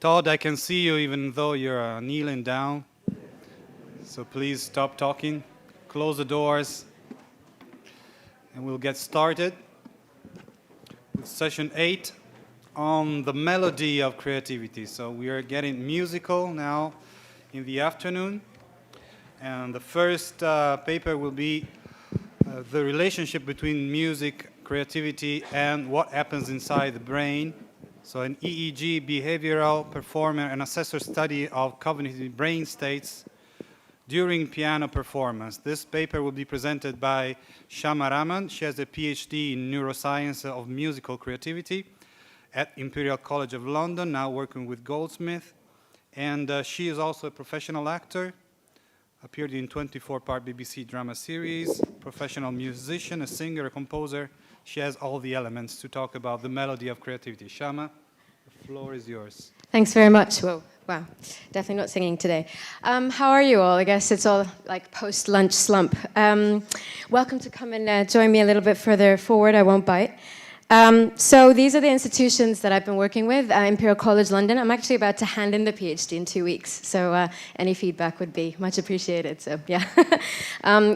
Todd, I can see you even though you're kneeling down. So please stop talking, close the doors, and we'll get started with session 8 on the melody of creativity. So we are getting musical now in the afternoon. And the first paper will be the relationship between music, creativity, and what happens inside the brain. So an EEG, behavioral, performer, and assessor study of cognitive brain states during piano performance. This paper will be presented by Shama Rahman. She has a PhD in Neuroscience of Musical Creativity at Imperial College of London, now working with Goldsmiths. And she is also a professional actor, appeared in 24-part BBC drama series, professional musician, a singer, a composer. She has all the elements to talk about the melody of creativity. Shama, the floor is yours. Thanks very much. Whoa, wow, definitely not singing today. How are you all? I guess it's all like post-lunch slump. Welcome to come and join me a little bit further forward. I won't bite. So these are the institutions that I've been working with, Imperial College London. I'm actually about to hand in the PhD in 2 weeks, so any feedback would be much appreciated. So yeah,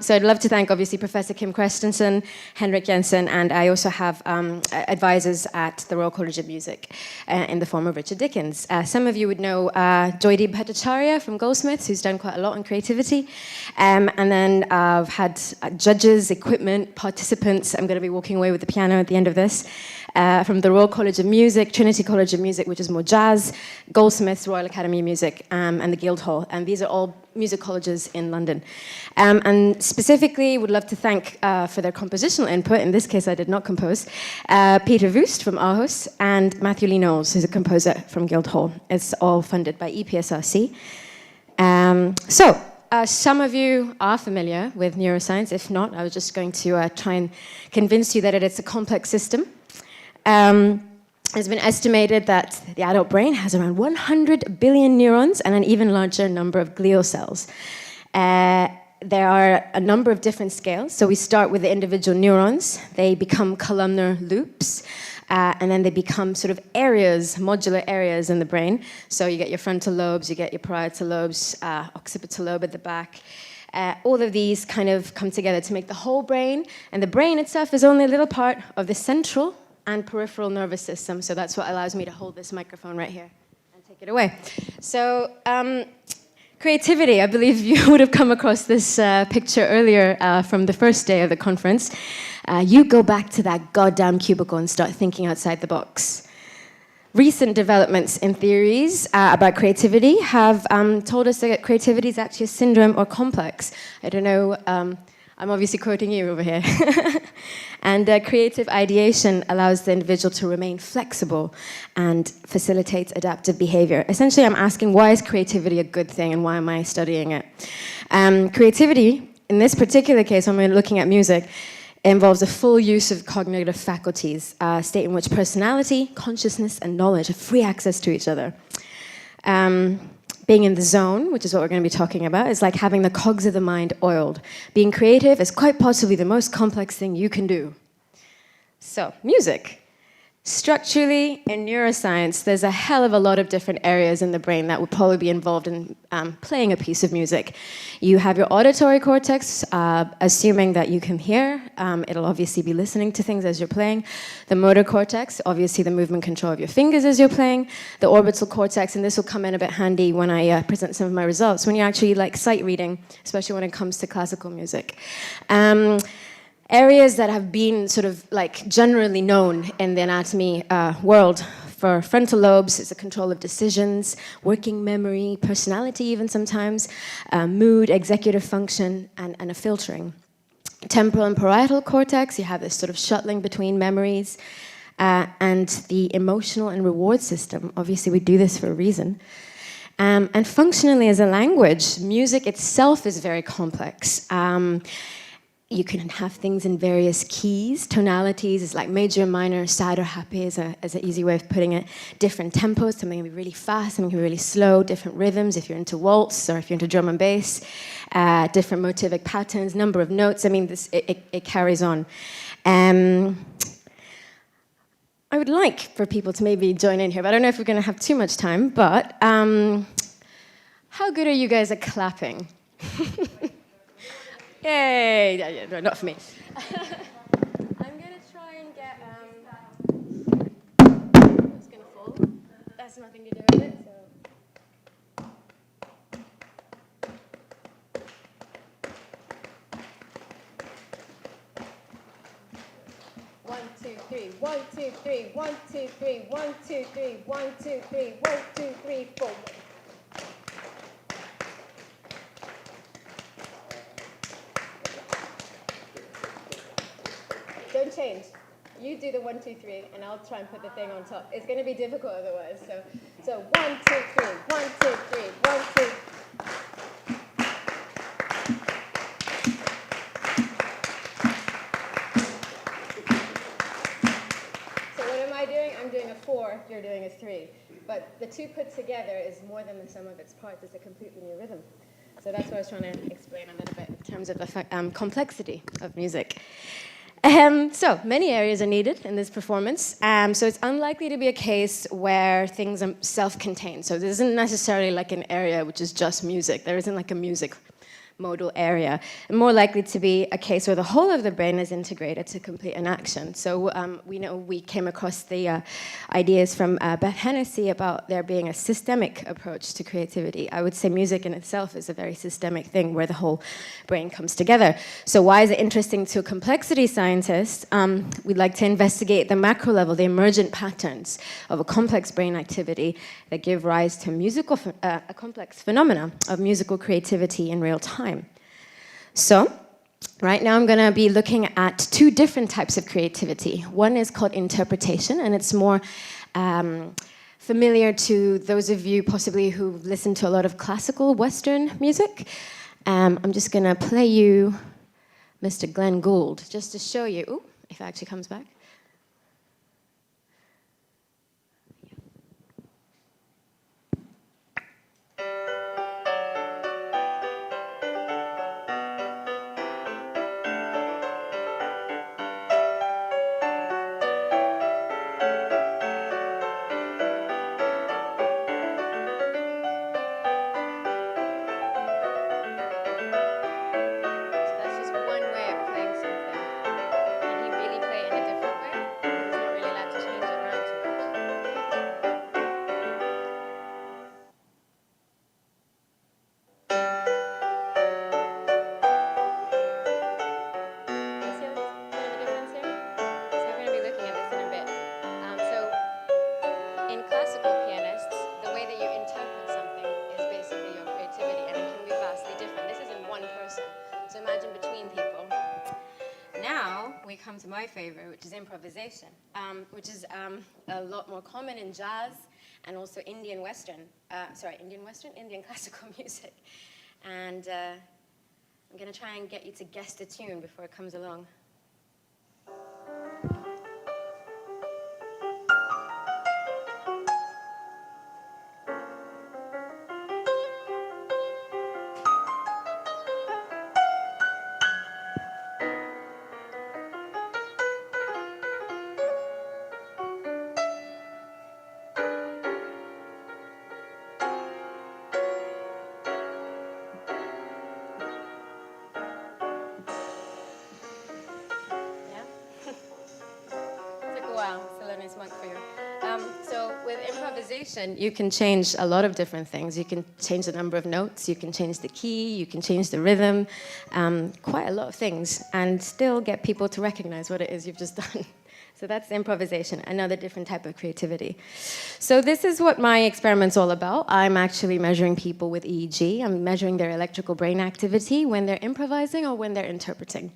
so I'd love to thank obviously Professor Kim Christensen, Henrik Jensen, and I also have advisors at the Royal College of Music in the form of Richard Dickens. Some of you would know Joydeep Bhattacharya from Goldsmiths, who's done quite a lot on creativity, and then I've had judges, equipment, participants. I'm going to be walking away with the piano at the end of this. From the Royal College of Music, Trinity College of Music, which is more jazz, Goldsmiths, Royal Academy of Music, and the Guildhall. And these are all music colleges in London. And specifically, would love to thank for their compositional input. In this case, I did not compose. Peter Wust from Aarhus and Matthew Lee Knowles, who's a composer from Guildhall. It's all funded by EPSRC. Some of you are familiar with neuroscience. If not, I was just going to try and convince you that it's a complex system. It's been estimated that the adult brain has around 100 billion neurons and an even larger number of glial cells. There are a number of different scales. So we start with the individual neurons. They become columnar loops. And then they become sort of areas, modular areas in the brain. So you get your frontal lobes, you get your parietal lobes, occipital lobe at the back. All of these kind of come together to make the whole brain. And the brain itself is only a little part of the central and peripheral nervous system. So that's what allows me to hold this microphone right here and take it away. So creativity, I believe you would have come across this picture earlier from the first day of the conference. You go back to that goddamn cubicle and start thinking outside the box. Recent developments in theories about creativity have told us that creativity is actually a syndrome or complex. I don't know, I'm obviously quoting you over here. And creative ideation allows the individual to remain flexible and facilitates adaptive behavior. Essentially, I'm asking, why is creativity a good thing and why am I studying it? Creativity, in this particular case, when we're looking at music, involves a full use of cognitive faculties, a state in which personality, consciousness, and knowledge have free access to each other. Being in the zone, which is what we're going to be talking about, is like having the cogs of the mind oiled. Being creative is quite possibly the most complex thing you can do. So, music. Structurally, in neuroscience, there's a hell of a lot of different areas in the brain that would probably be involved in playing a piece of music. You have your auditory cortex, assuming that you can hear. It'll obviously be listening to things as you're playing. The motor cortex, obviously the movement control of your fingers as you're playing. The orbital cortex, and this will come in a bit handy when I present some of my results, when you actually like sight reading, especially when it comes to classical music. Areas that have been sort of like generally known in the anatomy world for frontal lobes is the control of decisions, working memory, personality even sometimes, mood, executive function, and a filtering. Temporal and parietal cortex, you have this sort of shuttling between memories, and the emotional and reward system. Obviously, we do this for a reason. And functionally as a language, music itself is very complex. You can have things in various keys. Tonalities is like major, minor, sad or happy is an easy way of putting it. Different tempos, something can be really fast, something can be really slow. Different rhythms if you're into waltz or if you're into drum and bass. Different motivic patterns, number of notes. I mean, it carries on. I would like for people to maybe join in here, but I don't know if we're going to have too much time. But how good are you guys at clapping? Yay! Yeah, no, not for me. I'm going to try and get... it's going to fall. That's nothing to do with it, so... 1, 2, 3, 1, 2, 3, 1, 2, 3, 1, 2, 3, 1, 2, 3, 1, 2, 3, 4. Don't change. You do the 1, 2, 3, and I'll try and put the thing on top. It's going to be difficult otherwise. So 1, 2, 3, 1, 2, 3, 1, 2. I'm doing a 4, you're doing a 3. But the two put together is more than the sum of its parts. It's a completely new rhythm. So that's what I was trying to explain a little bit in terms of the complexity of music. So many areas are needed in this performance. So it's unlikely to be a case where things are self-contained. So there isn't necessarily like an area which is just music. There isn't like a music modal area, and more likely to be a case where the whole of the brain is integrated to complete an action. So we know we came across the ideas from Beth Hennessy about there being a systemic approach to creativity. I would say music in itself is a very systemic thing where the whole brain comes together. So why is it interesting to a complexity scientist? We'd like to investigate the macro level, the emergent patterns of a complex brain activity that give rise to a complex phenomena of musical creativity in real time. So, right now I'm going to be looking at two different types of creativity. One is called interpretation, and it's more familiar to those of you possibly who've listened to a lot of classical Western music. I'm just going to play you Mr. Glenn Gould, just to show you, ooh, if it actually comes back. To my favorite, which is improvisation, which is a lot more common in jazz and also Indian classical music. And I'm going to try and get you to guess the tune before it comes along. So with improvisation, you can change a lot of different things. You can change the number of notes, you can change the key, you can change the rhythm, quite a lot of things, and still get people to recognize what it is you've just done. So that's improvisation, another different type of creativity. So this is what my experiment's all about. I'm actually measuring people with EEG. I'm measuring their electrical brain activity when they're improvising or when they're interpreting.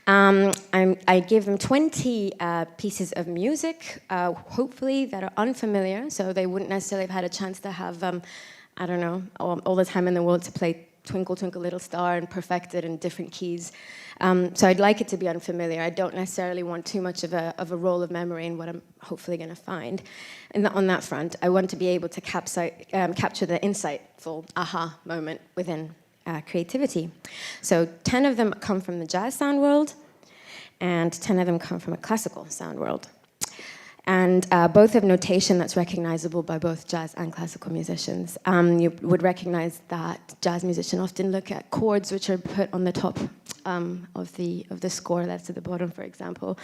I give them 20 pieces of music, hopefully that are unfamiliar, so they wouldn't necessarily have had a chance to have, I don't know, all the time in the world to play Twinkle, Twinkle, Little Star and perfect it in different keys. So I'd like it to be unfamiliar. I don't necessarily want too much of a role of memory in what I'm hopefully going to find. And on that front, I want to be able to capture the insightful aha moment within creativity. So 10 of them come from the jazz sound world, and 10 of them come from a classical sound world. And both have notation that's recognizable by both jazz and classical musicians. You would recognize that jazz musicians often look at chords which are put on the top of the score, that's at the bottom, for example.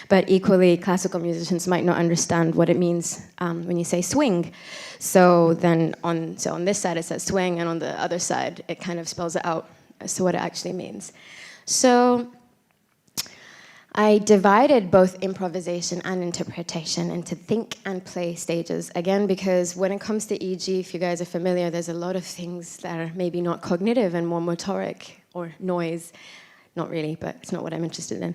But equally, classical musicians might not understand what it means when you say swing. So then on this side it says swing, and on the other side it kind of spells it out as to what it actually means. So I divided both improvisation and interpretation into think and play stages. Again, because when it comes to EG, if you guys are familiar, there's a lot of things that are maybe not cognitive and more motoric or noise. Not really, but it's not what I'm interested in.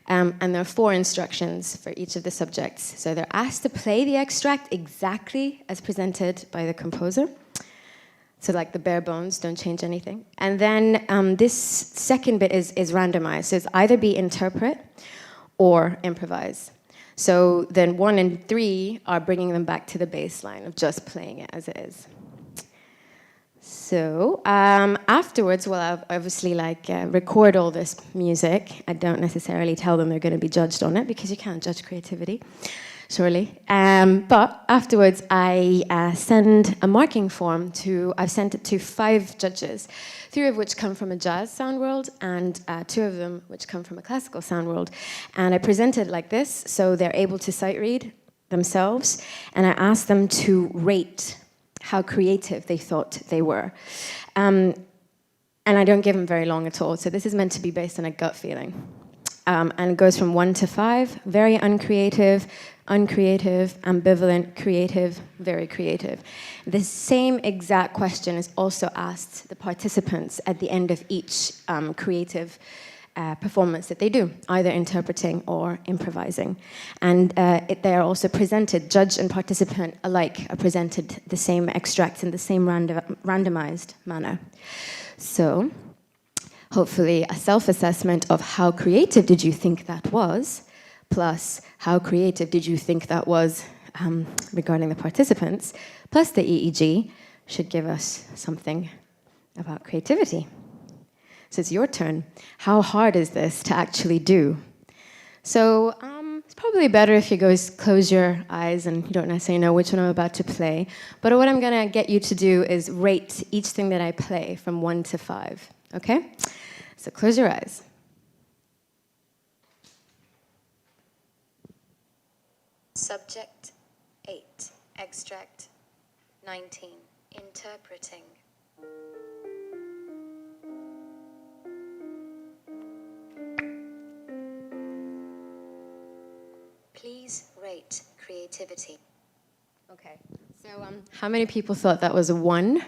And there are 4 instructions for each of the subjects. So they're asked to play the extract exactly as presented by the composer. So like the bare bones, don't change anything. And then this second bit is randomized. So it's either be interpret or improvise. So then 1 and 3 are bringing them back to the baseline of just playing it as it is. So afterwards, well, I'll obviously record all this music. I don't necessarily tell them they're going to be judged on it, because you can't judge creativity, surely. But afterwards, I send a marking form I've sent it to 5 judges, 3 of which come from a jazz sound world, and 2 of them which come from a classical sound world. And I present it like this, so they're able to sight read themselves, and I ask them to rate how creative they thought they were. And I don't give them very long at all, so this is meant to be based on a gut feeling. And it goes from 1 to 5, very uncreative, uncreative, ambivalent, creative, very creative. The same exact question is also asked the participants at the end of each creative performance that they do, either interpreting or improvising. And they are also presented, judge and participant alike are presented the same extracts in the same randomized manner. So hopefully a self-assessment of how creative did you think that was, plus how creative did you think that was regarding the participants, plus the EEG should give us something about creativity. So it's your turn. How hard is this to actually do? So it's probably better if you guys close your eyes and you don't necessarily know which one I'm about to play. But what I'm going to get you to do is rate each thing that I play from 1 to 5. Okay? So close your eyes. Subject 8, extract 19, interpreting. Please rate creativity. Okay. So how many people thought that was a 1?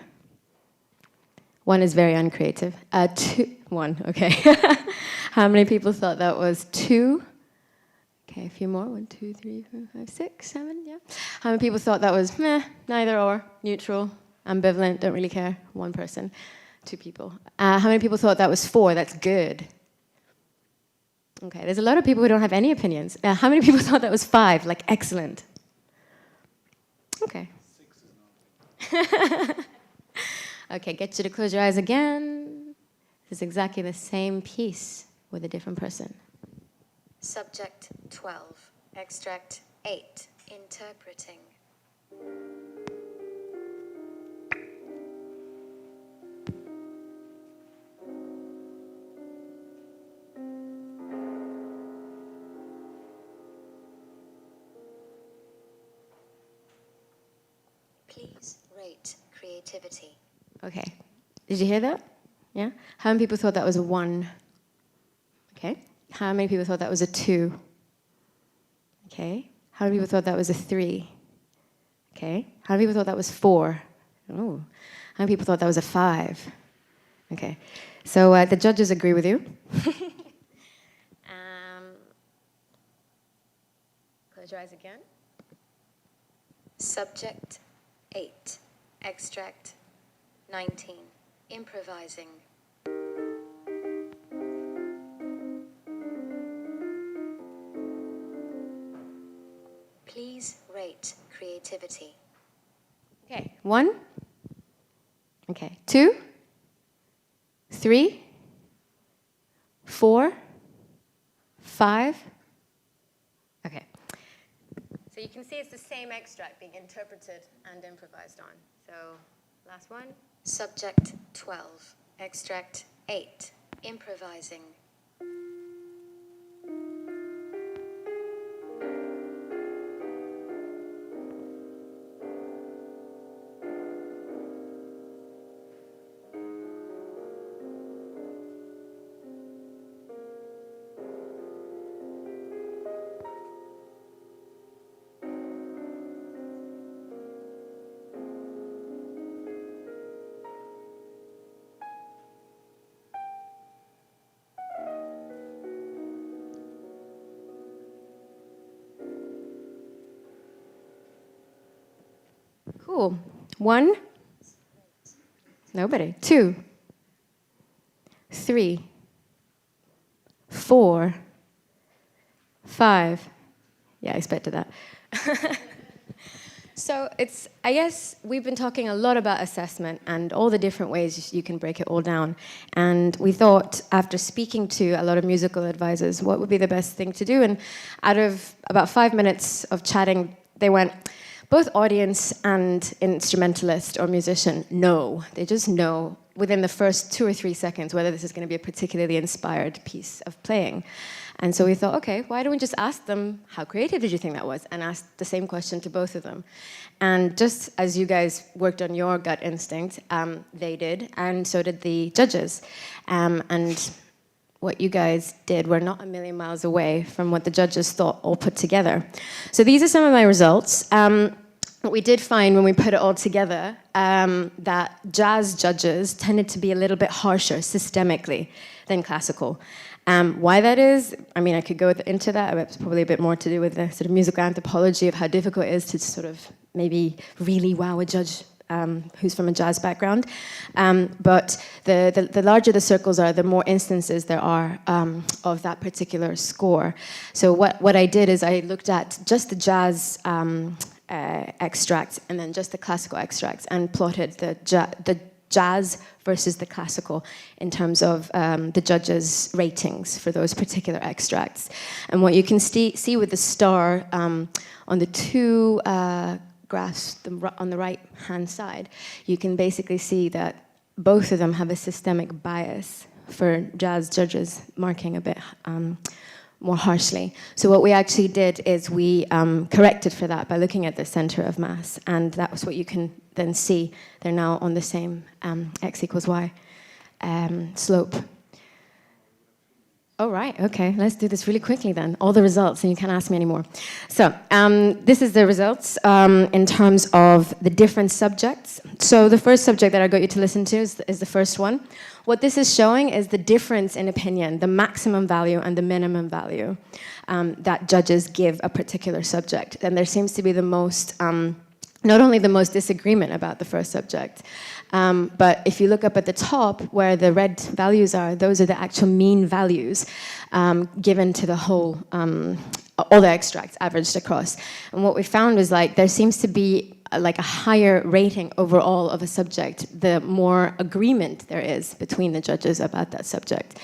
1 is very uncreative. 1, okay. How many people thought that was 2? Okay, a few more. 1, 2, 3, 4, 5, 6, 7, yeah. How many people thought that was meh, neither or, neutral, ambivalent, don't really care? 1 person. 2 people. How many people thought that was 4? That's good. Okay, there's a lot of people who don't have any opinions. How many people thought that was 5? Like, excellent. Okay. 6 is not. Okay, get you to close your eyes again. This is exactly the same piece with a different person. Subject 12, extract 8, interpreting. Please rate creativity. Okay. Did you hear that? Yeah? How many people thought that was a 1? Okay. How many people thought that was a 2? Okay. How many people thought that was a 3? Okay. How many people thought that was 4? Oh. How many people thought that was a 5? Okay. So the judges agree with you. Close your eyes again. Subject 8, extract 19, improvising. Please rate creativity. Okay. 1. Okay. 2. 3. 4. 5. Okay. So you can see it's the same extract being interpreted and improvised on. So last one. Subject 12. Extract 8. Improvising. Cool. 1. Nobody. 2. 3. 4. 5. Yeah, I expected that. So I guess we've been talking a lot about assessment and all the different ways you can break it all down. And we thought, after speaking to a lot of musical advisors, what would be the best thing to do? And out of about 5 minutes of chatting, they went, both audience and instrumentalist or musician know. They just know within the first 2 or 3 seconds whether this is going to be a particularly inspired piece of playing. And so we thought, okay, why don't we just ask them, how creative did you think that was? And ask the same question to both of them. And just as you guys worked on your gut instinct, they did, and so did the judges. And what you guys did, we're not a million miles away from what the judges thought all put together. So these are some of my results. What we did find when we put it all together, that jazz judges tended to be a little bit harsher systemically than classical. Why that is, I mean, I could go into that. It's probably a bit more to do with the sort of musical anthropology of how difficult it is to sort of maybe really wow a judge who's from a jazz background. But the larger the circles are, the more instances there are of that particular score. So what I did is I looked at just the jazz extracts and then just the classical extracts and plotted the jazz versus the classical in terms of the judges' ratings for those particular extracts. And what you can see with the star on the two graphs on the right-hand side, you can basically see that both of them have a systemic bias for jazz judges, marking a bit more harshly. So what we actually did is we corrected for that by looking at the center of mass, and that was what you can then see. They're now on the same x equals y slope. Oh, right, okay, let's do this really quickly then. All the results, and you can't ask me anymore. So, this is the results in terms of the different subjects. So the first subject that I got you to listen to is the first one. What this is showing is the difference in opinion, the maximum value and the minimum value that judges give a particular subject. And there seems to be the most, not only the most disagreement about the first subject, but if you look up at the top where the red values are, those are the actual mean values given to the whole, all the extracts averaged across. And what we found was like there seems to be like a higher rating overall of a subject, the more agreement there is between the judges about that subject,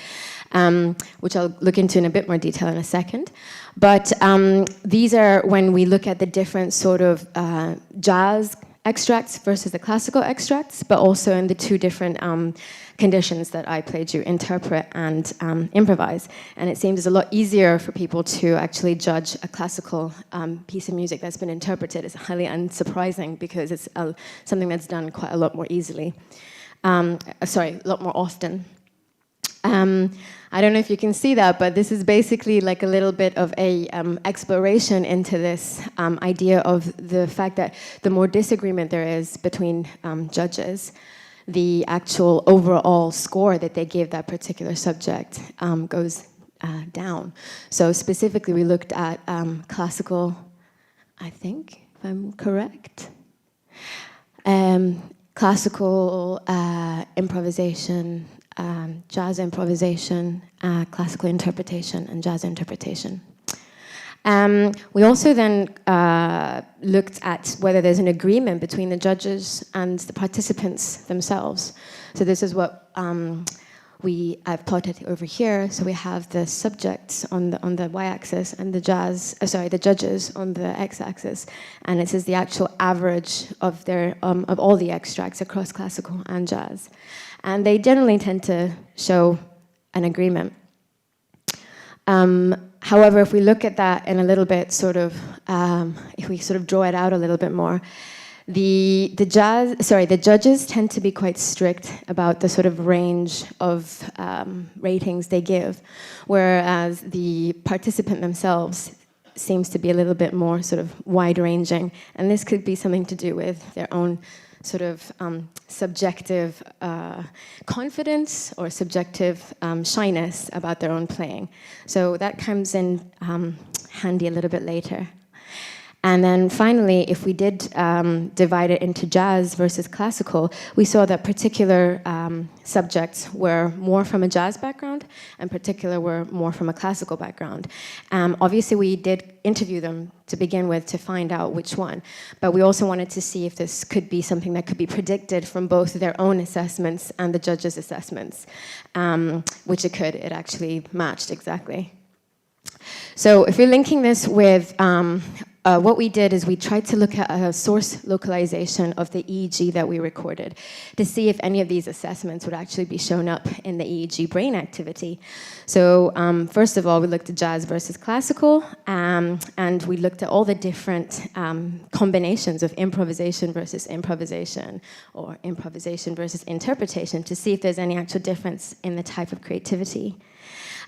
which I'll look into in a bit more detail in a second. But these are when we look at the different sort of jazz extracts versus the classical extracts, but also in the two different conditions that I played you, interpret and improvise. And it seems a lot easier for people to actually judge a classical piece of music that's been interpreted. It's highly unsurprising because it's something that's done quite a lot more easily. A lot more often. I don't know if you can see that, but this is basically like a little bit of a exploration into this idea of the fact that the more disagreement there is between judges, the actual overall score that they give that particular subject goes down. So specifically, we looked at classical, I think, if I'm correct, classical improvisation, jazz improvisation, classical interpretation, and jazz interpretation. We also then looked at whether there's an agreement between the judges and the participants themselves. So this is what I've plotted over here. So we have the subjects on the y-axis and the judges on the x-axis, and it says the actual average of of all the extracts across classical and jazz, and they generally tend to show an agreement. However, if we look at that in a little bit, if we sort of draw it out a little bit more, the judges tend to be quite strict about the sort of range of ratings they give, whereas the participant themselves seems to be a little bit more sort of wide-ranging, and this could be something to do with their own sort of subjective confidence or subjective shyness about their own playing. So that comes in handy a little bit later. And then finally, if we did divide it into jazz versus classical, we saw that particular subjects were more from a jazz background and particular were more from a classical background. Obviously, we did interview them to begin with to find out which one, but we also wanted to see if this could be something that could be predicted from both their own assessments and the judges' assessments, which it could. It actually matched exactly. So if you're linking this with what we did is we tried to look at a source localization of the EEG that we recorded to see if any of these assessments would actually be shown up in the EEG brain activity. So first of all, we looked at jazz versus classical, and we looked at all the different combinations of improvisation versus improvisation, or improvisation versus interpretation, to see if there's any actual difference in the type of creativity.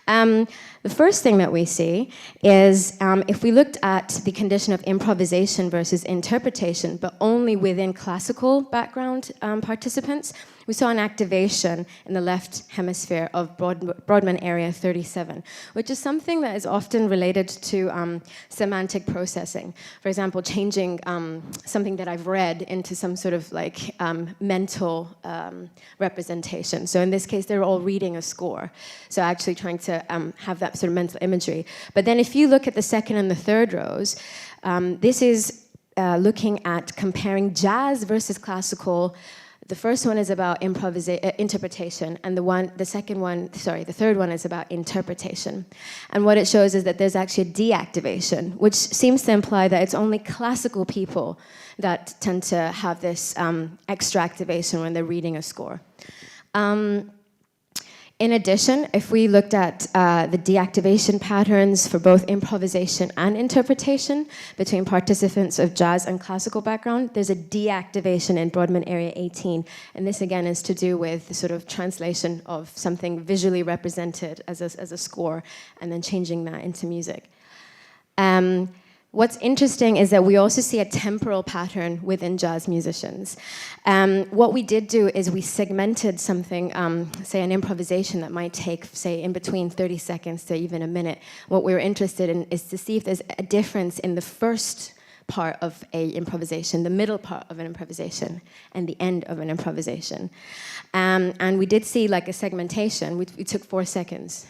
The first thing that we see is if we looked at the condition of improvisation versus interpretation, but only within classical background participants, we saw an activation in the left hemisphere of Brodmann area 37, which is something that is often related to semantic processing. For example, changing something that I've read into some sort of like mental representation. So in this case, they're all reading a score. So actually trying to have that sort of mental imagery. But then if you look at the second and the third rows, this is looking at comparing jazz versus classical. The first one is about interpretation, and the third one is about interpretation. And what it shows is that there's actually a deactivation, which seems to imply that it's only classical people that tend to have this extra activation when they're reading a score. In addition, if we looked at the deactivation patterns for both improvisation and interpretation between participants of jazz and classical background, there's a deactivation in Brodmann area 18. And this again is to do with the sort of translation of something visually represented as a score and then changing that into music. What's interesting is that we also see a temporal pattern within jazz musicians. What we did do is we segmented something, say an improvisation that might take, say, in between 30 seconds to even a minute. What we were interested in is to see if there's a difference in the first part of an improvisation, the middle part of an improvisation, and the end of an improvisation. And we did see like a segmentation. We took 4 seconds.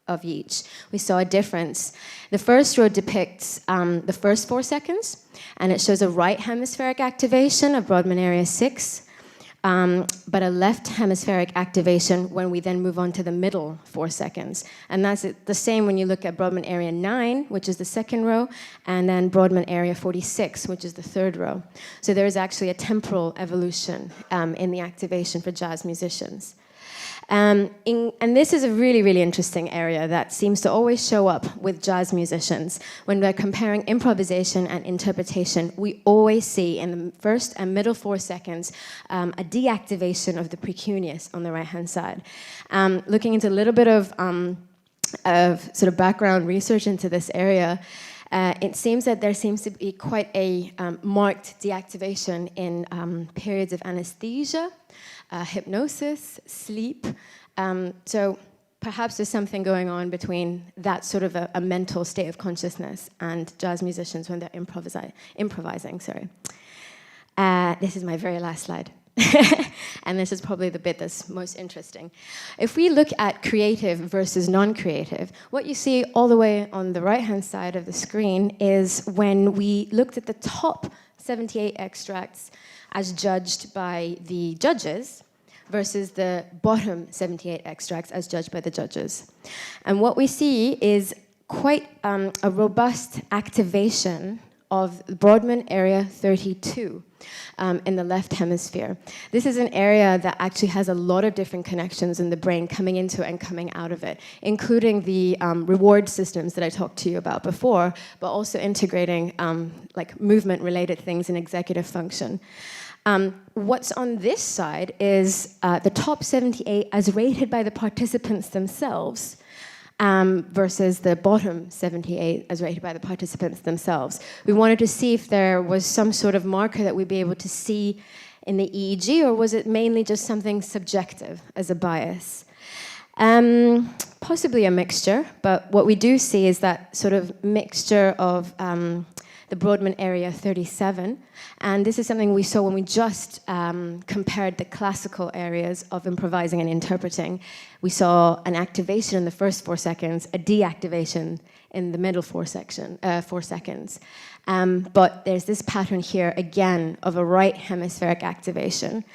Of each. We saw a difference. The first row depicts the first 4 seconds, and it shows a right hemispheric activation of Brodmann area 6, but a left hemispheric activation when we then move on to the middle 4 seconds. And that's the same when you look at Brodmann area 9, which is the second row, and then Brodmann area 46, which is the third row. So there is actually a temporal evolution in the activation for jazz musicians. And this is a really, really interesting area that seems to always show up with jazz musicians. When we're comparing improvisation and interpretation, we always see in the first and middle 4 seconds a deactivation of the precuneus on the right-hand side. Looking into a little bit of sort of background research into this area, it seems that there seems to be quite a marked deactivation in periods of anesthesia, hypnosis, sleep. So perhaps there's something going on between that sort of a mental state of consciousness and jazz musicians when they're improvising. This is my very last slide. And this is probably the bit that's most interesting. If we look at creative versus non-creative, what you see all the way on the right-hand side of the screen is when we looked at the top 78 extracts as judged by the judges, versus the bottom 78 extracts as judged by the judges. And what we see is quite a robust activation of Brodmann area 32 in the left hemisphere. This is an area that actually has a lot of different connections in the brain coming into it and coming out of it, including the reward systems that I talked to you about before, but also integrating like movement-related things in executive function. What's on this side is the top 78 as rated by the participants themselves, versus the bottom 78 as rated by the participants themselves. We wanted to see if there was some sort of marker that we'd be able to see in the EEG, or was it mainly just something subjective as a bias? Possibly a mixture, but what we do see is that sort of mixture of the Brodmann area 37, and this is something we saw when we just compared the classical areas of improvising and interpreting. We saw an activation in the first 4 seconds, a deactivation in the middle 4 seconds. But there's this pattern here, again, of a right hemispheric activation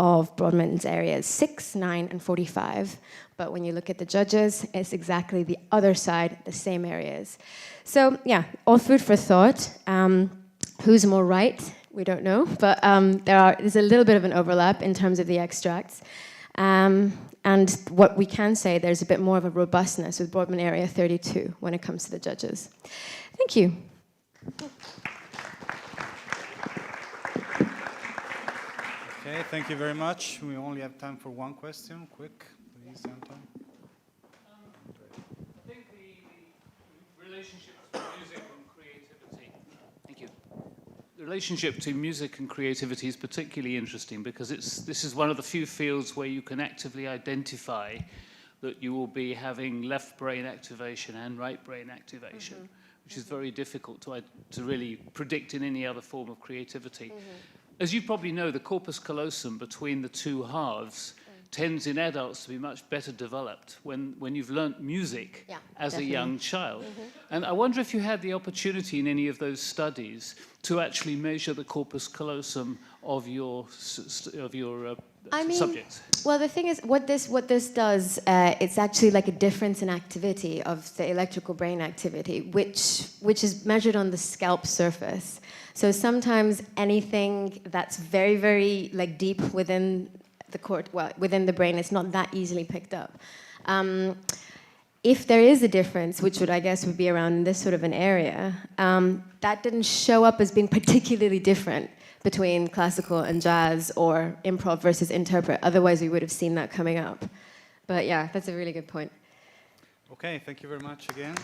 of Brodmann's areas 6, 9, and 45. But when you look at the judges, it's exactly the other side, the same areas. So yeah, all food for thought. Who's more right? We don't know, but there's a little bit of an overlap in terms of the extracts. And what we can say, there's a bit more of a robustness with Brodmann area 32 when it comes to the judges. Thank you. Okay, thank you very much. We only have time for one question. Quick, please, Anton. I think the relationship between music and creativity. Thank you. The relationship between music and creativity is particularly interesting because this is one of the few fields where you can actively identify that you will be having left brain activation and right brain activation, which is very difficult to really predict in any other form of creativity. As you probably know, the corpus callosum between the two halves tends in adults to be much better developed when you've learnt music as a young child. And I wonder if you had the opportunity in any of those studies to actually measure the corpus callosum of your subjects. Well, the thing is, what this does, it's actually like a difference in activity of the electrical brain activity, which is measured on the scalp surface. So sometimes anything that's very, very like deep within within the brain, it's not that easily picked up. If there is a difference, which I guess would be around this sort of an area, that didn't show up as being particularly different between classical and jazz or improv versus interpret. Otherwise, we would have seen that coming up. But yeah, that's a really good point. Okay, thank you very much again.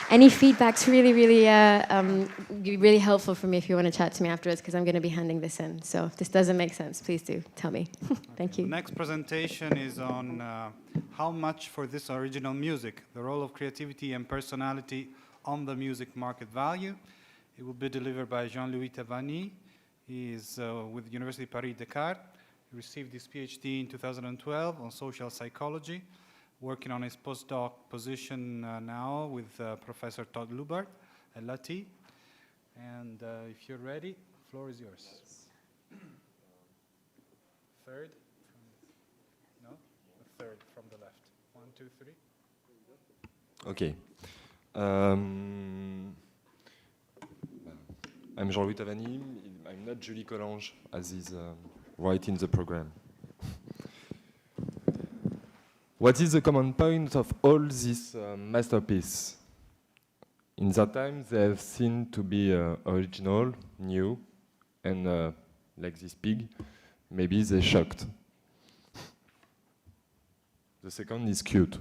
Any feedback's really, really helpful for me if you want to chat to me afterwards, because I'm going to be handing this in. So if this doesn't make sense, please do tell me. Thank you. The next presentation is on how much for this original music, the role of creativity and personality on the music market value. It will be delivered by Jean-Louis Tavani. He is with University Paris-Descartes. He received his PhD in 2012 on social psychology, working on his postdoc position now with Professor Todd Lubart at LATI. And if you're ready, the floor is yours. Third? No? The third from the left. 1, 2, 3. Okay. I'm Jean-Louis Tavani. I'm not J.Collange, as is right in the program. What is the common point of all this masterpiece? In that time, they have seen to be original, new, and like this pig, maybe they shocked. The second is cute.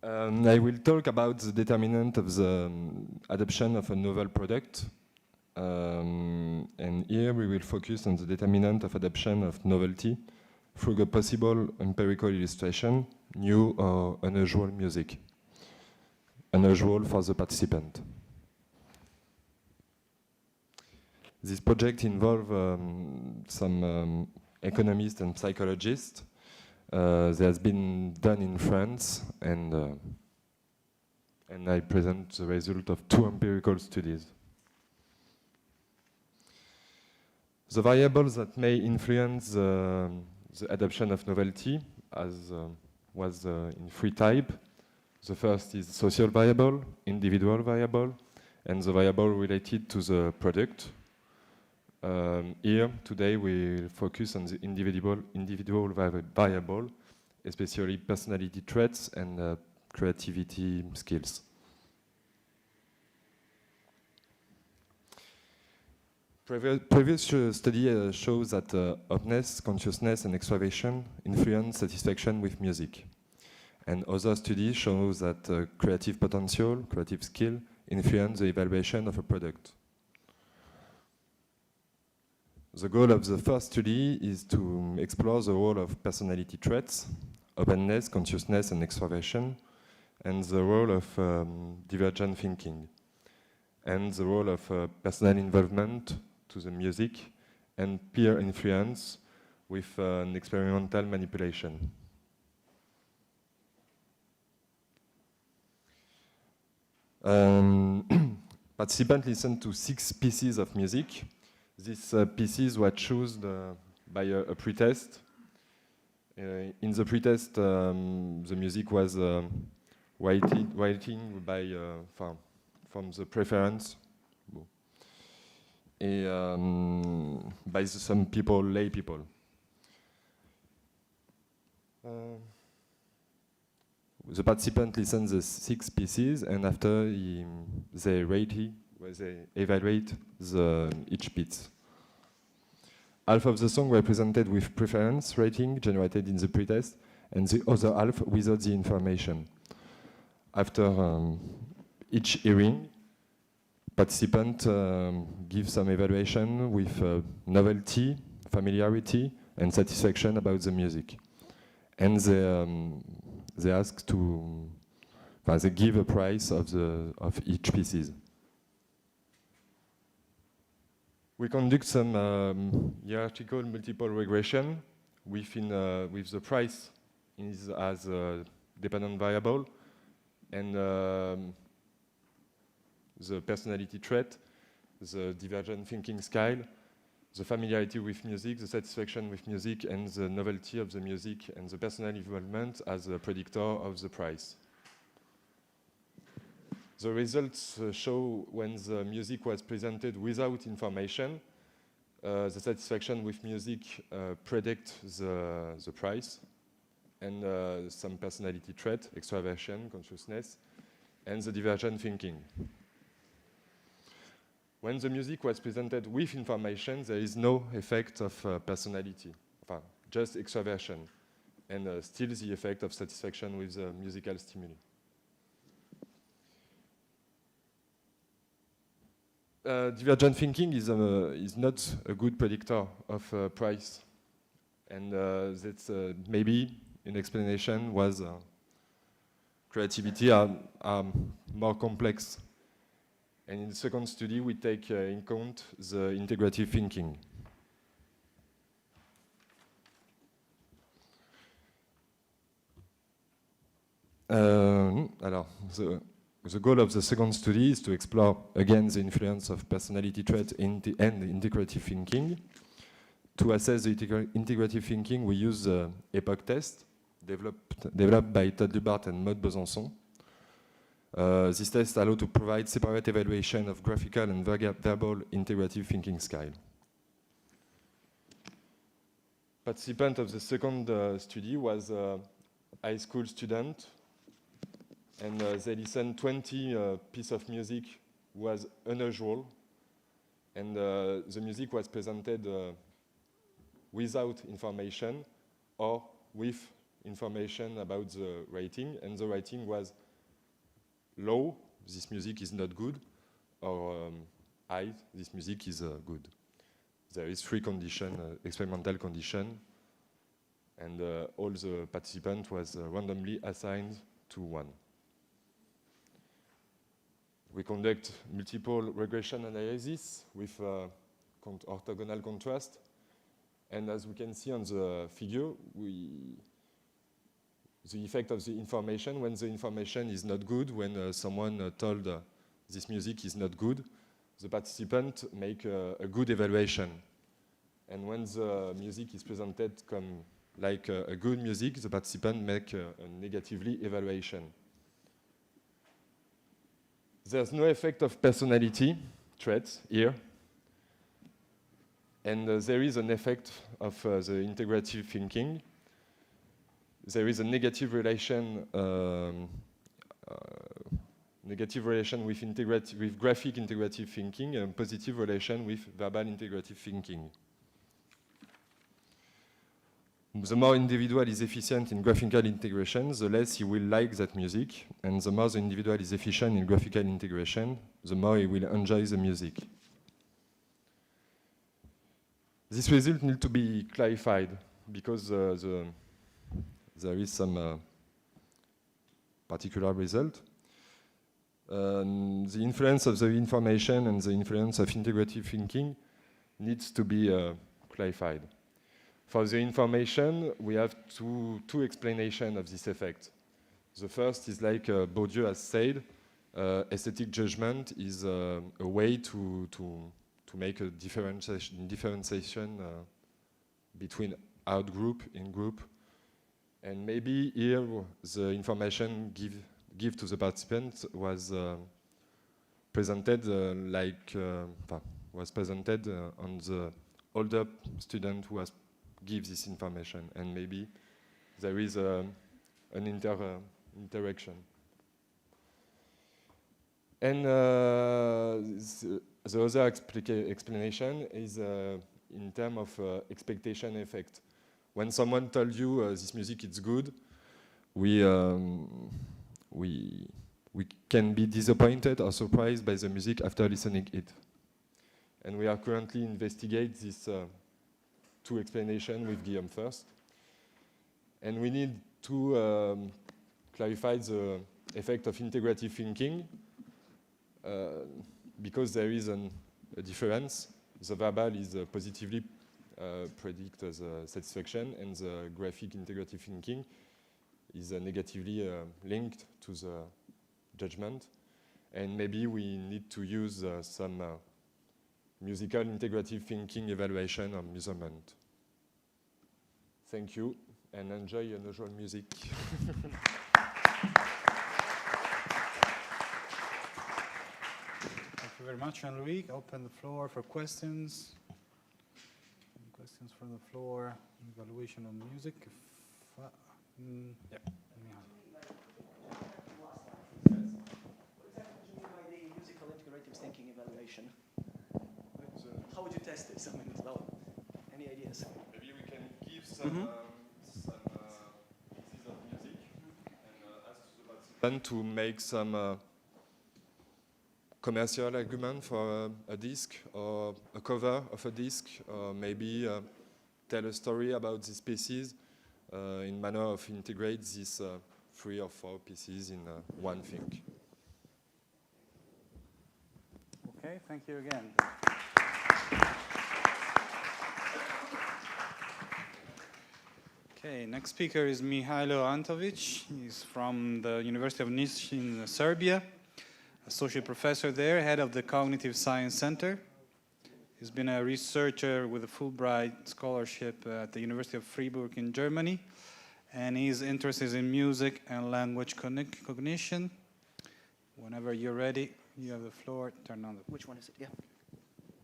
I will talk about the determinant of the adoption of a novel product. And here we will focus on the determinant of adoption of novelty through the possible empirical illustration, new or unusual music, unusual for the participant. This project involves some economists and psychologists. That has been done in France, and I present the result of 2 empirical studies. The variables that may influence the adoption of novelty as was in three types. The first is social variable, individual variable, and the variable related to the product. Here, today, we'll focus on the individual variable, especially personality traits and creativity skills. Previous study shows that openness, consciousness, and extraversion influence satisfaction with music. And other studies show that creative potential, creative skill, influence the evaluation of a product. The goal of the first study is to explore the role of personality traits, openness, consciousness, and extraversion, and the role of divergent thinking, and the role of personal involvement to the music, and peer influence with an experimental manipulation. Participants listened to 6 pieces of music. These pieces were chosen by a pretest. In the pretest, the music was writing by from the preference by some people, lay people. The participant listened the 6 pieces, and after they evaluate each piece. Half of the song were presented with preference rating generated in the pretest, and the other half without the information. After each hearing, participants give some evaluation with novelty, familiarity, and satisfaction about the music. And they ask they give a price of each pieces. We conduct some hierarchical multiple regression with the price as a dependent variable, and the personality trait, the divergent thinking style, the familiarity with music, the satisfaction with music, and the novelty of the music, and the personal involvement as a predictor of the price. The results show when the music was presented without information, the satisfaction with music predict the price, and some personality trait, extraversion, consciousness, and the divergent thinking. When the music was presented with information, there is no effect of personality, just extraversion, and still the effect of satisfaction with the musical stimuli. Divergent thinking is not a good predictor of price, and that's maybe an explanation was creativity are more complex. And in the second study, we take in account the integrative thinking. The goal of the second study is to explore again the influence of personality traits and integrative thinking. To assess the integrative thinking, we use the epoch test developed by Todd Lubart and Maud Besançon. This test allows to provide separate evaluation of graphical and verbal integrative thinking style. Participant of the second study was a high school student, and they listened 20 pieces of music was unusual, and the music was presented without information or with information about the rating, and the rating was low, this music is not good, or high, this music is good. There is 3 conditions, experimental condition, and all the participants was randomly assigned to 1. We conduct multiple regression analysis with orthogonal contrast, and as we can see on the figure, the effect of the information, when the information is not good, when someone told this music is not good, the participant make a good evaluation. And when the music is presented like a good music, the participant make a negatively evaluation. There's no effect of personality traits here. And there is an effect of the integrative thinking. There is a negative relation with graphic integrative thinking and positive relation with verbal integrative thinking. The more individual is efficient in graphical integration, the less he will like that music, and the more the individual is efficient in graphical integration, the more he will enjoy the music. This result needs to be clarified because there is some particular result. The influence of the information and the influence of integrative thinking needs to be clarified. For the information, we have two explanations of this effect. The first is like Bourdieu has said, aesthetic judgment is a way to make a differentiation between out group, in group, and maybe here the information give to the participants was presented on the older student who has give this information, and maybe there is an interaction. And the other explanation is in terms of expectation effect. When someone tells you this music is good, we can be disappointed or surprised by the music after listening it. And we are currently investigating this two explanations with Guillaume first. And we need to clarify the effect of integrative thinking because there is a difference. The verbal is positively predict the satisfaction, and the graphic integrative thinking is negatively linked to the judgment. And maybe we need to use some musical integrative thinking evaluation or measurement. Thank you, and enjoy unusual music. Thank you very much, Jean-Louis. Open the floor for questions. Any questions from the floor? Evaluation of music. Yeah. Musical integrative thinking evaluation. How would you test this? I mean, well, any ideas? Maybe we can give some pieces of music and ask the participant to make some commercial argument for a disc or a cover of a disc, or maybe tell a story about these pieces in manner of integrate these 3 or 4 pieces in one thing. Okay, thank you again. Okay, next speaker is Mihailo Antović. He's from the University of Niš in Serbia, associate professor there, head of the Cognitive Science Center. He's been a researcher with a Fulbright scholarship at the University of Freiburg in Germany, and his interest is in music and language cognition. Whenever you're ready, you have the floor. Turn on the... Which one is it? Yeah.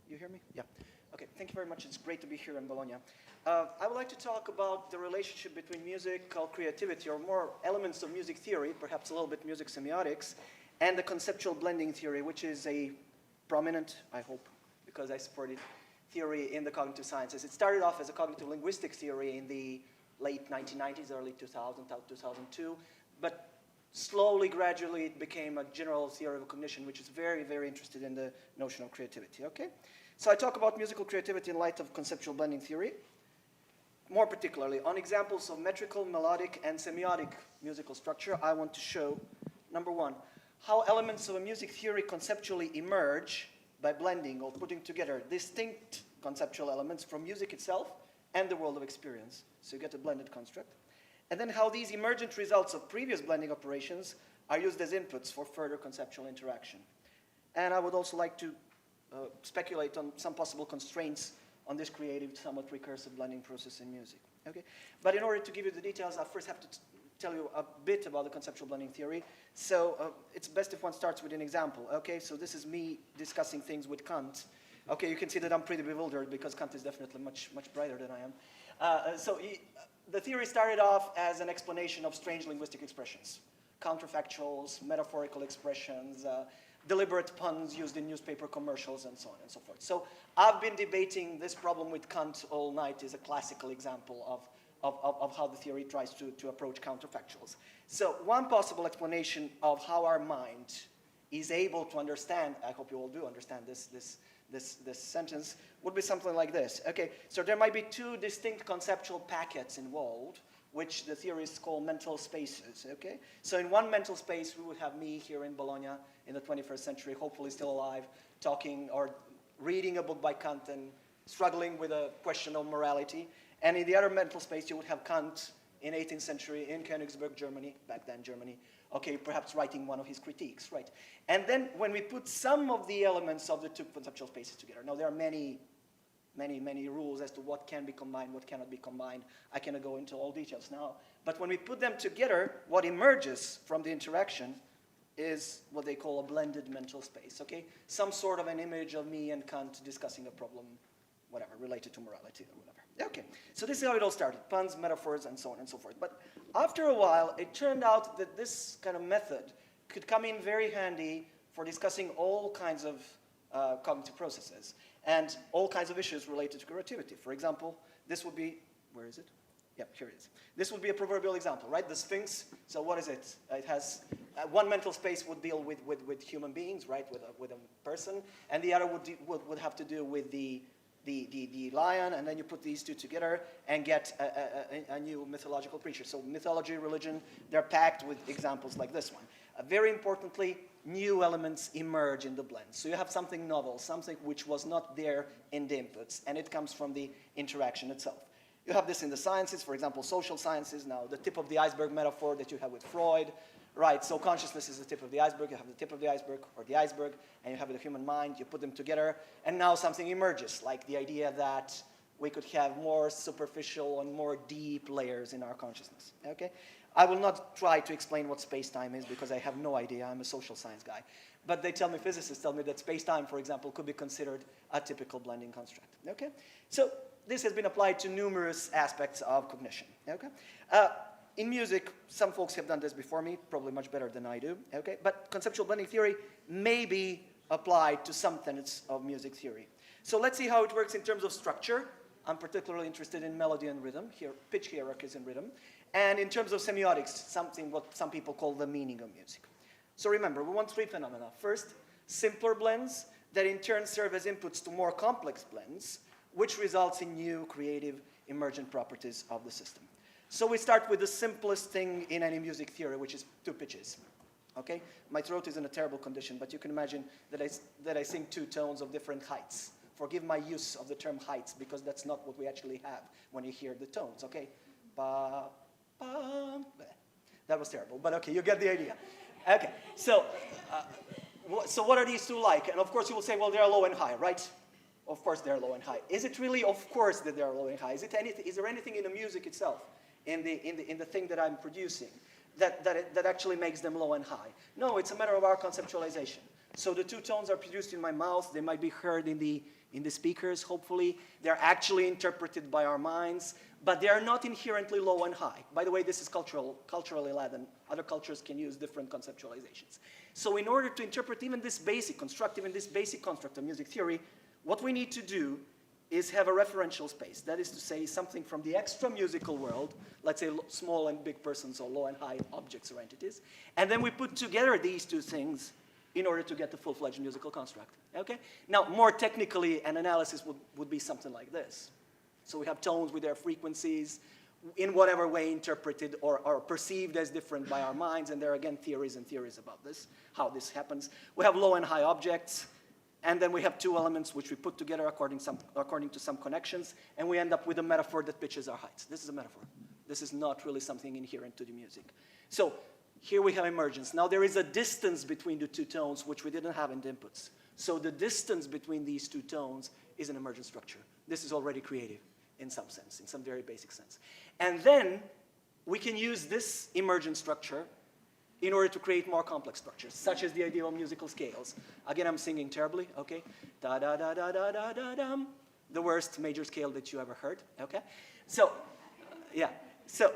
You hear me? Yeah. Okay, thank you very much. It's great to be here in Bologna. I would like to talk about the relationship between musical creativity, or more elements of music theory, perhaps a little bit music semiotics, and the conceptual blending theory, which is a prominent, I hope, because I support it, theory in the cognitive sciences. It started off as a cognitive linguistics theory in the late 1990s, early 2000, 2002, but slowly, gradually, it became a general theory of cognition, which is very, very interested in the notion of creativity, okay? So I talk about musical creativity in light of conceptual blending theory, more particularly on examples of metrical, melodic, and semiotic musical structure. I want to show, number one, how elements of a music theory conceptually emerge by blending or putting together distinct conceptual elements from music itself and the world of experience. So you get a blended construct. And then how these emergent results of previous blending operations are used as inputs for further conceptual interaction. And I would also like to speculate on some possible constraints on this creative, somewhat recursive blending process in music. Okay? But in order to give you the details, I first have to tell you a bit about the conceptual blending theory. So it's best if one starts with an example. Okay, so this is me discussing things with Kant. Okay, you can see that I'm pretty bewildered because Kant is definitely much brighter than I am. The theory started off as an explanation of strange linguistic expressions, counterfactuals, metaphorical expressions, deliberate puns used in newspaper commercials, and so on and so forth. So I've been debating this problem with Kant all night. Is a classical example of how the theory tries to approach counterfactuals. So one possible explanation of how our mind is able to understand, I hope you all do understand this sentence, would be something like this. Okay, so there might be two distinct conceptual packets involved, which the theorists call mental spaces, okay? So in one mental space, we would have me here in Bologna in the 21st century, hopefully still alive, talking or reading a book by Kant and struggling with a question of morality. And in the other mental space, you would have Kant in 18th century in Königsberg, Germany, back then Germany, okay, perhaps writing one of his critiques, right? And then when we put some of the elements of the two conceptual spaces together, now there are many rules as to what can be combined, what cannot be combined. I cannot go into all details now. But when we put them together, what emerges from the interaction is what they call a blended mental space, okay? Some sort of an image of me and Kant discussing a problem, whatever, related to morality or whatever. Okay, so this is how it all started, puns, metaphors, and so on and so forth. But after a while, it turned out that this kind of method could come in very handy for discussing all kinds of cognitive processes and all kinds of issues related to creativity. For example, this would be, where is it? Yep, here it is. This would be a proverbial example, right? The Sphinx, so what is it? It has, one mental space would deal with human beings, right, with a person, and the other would have to do with the lion, and then you put these two together and get a new mythological creature. So mythology, religion, they're packed with examples like this one. Very importantly, new elements emerge in the blend. So you have something novel, something which was not there in the inputs, and it comes from the interaction itself. You have this in the sciences, for example, social sciences. Now, the tip of the iceberg metaphor that you have with Freud, right? So consciousness is the tip of the iceberg. You have the tip of the iceberg, or the iceberg, and you have the human mind. You put them together, and now something emerges, like the idea that we could have more superficial and more deep layers in our consciousness, okay? I will not try to explain what space-time is because I have no idea. I'm a social science guy. But they tell me, physicists tell me that space-time, for example, could be considered a typical blending construct, okay? So this has been applied to numerous aspects of cognition, okay? In music, some folks have done this before me, probably much better than I do, okay? But conceptual blending theory may be applied to some tenets of music theory. So let's see how it works in terms of structure. I'm particularly interested in melody and rhythm, here, pitch hierarchies and rhythm. And in terms of semiotics, something what some people call the meaning of music. So remember, we want three phenomena. First, simpler blends that in turn serve as inputs to more complex blends, which results in new creative emergent properties of the system. So we start with the simplest thing in any music theory, which is two pitches. Okay? My throat is in a terrible condition, but you can imagine that I sing two tones of different heights. Forgive my use of the term heights, because that's not what we actually have when you hear the tones, okay? Ba, ba, that was terrible, but okay, you get the idea. Okay, so what are these two like? And of course you will say, well, they're low and high, right? Of course they're low and high. Is it really of course that they're low and high? Is there anything in the music itself, in the thing that I'm producing, that actually makes them low and high? No, it's a matter of our conceptualization. So the two tones are produced in my mouth. They might be heard in the speakers, hopefully. They're actually interpreted by our minds, but they are not inherently low and high. By the way, this is culturally Latin. Other cultures can use different conceptualizations. So in order to interpret even this basic construct, even this basic construct of music theory, what we need to do is have a referential space. That is to say, something from the extra musical world, let's say small and big persons or low and high objects or entities, and then we put together these two things in order to get the full-fledged musical construct, okay? Now, more technically, an analysis would be something like this. So we have tones with their frequencies, in whatever way interpreted or perceived as different by our minds, and there are, again, theories and theories about this, how this happens. We have low and high objects, and then we have two elements which we put together according to some connections, and we end up with a metaphor that pitches our heights. This is a metaphor. This is not really something inherent to the music. So here we have emergence. Now there is a distance between the two tones which we didn't have in the inputs. So the distance between these two tones is an emergent structure. This is already creative in some sense, in some very basic sense. And then we can use this emergent structure in order to create more complex structures, such as the idea of musical scales. Again, I'm singing terribly, okay? Da-da-da-da-da-da-da-dum. The worst major scale that you ever heard, okay? So, yeah, so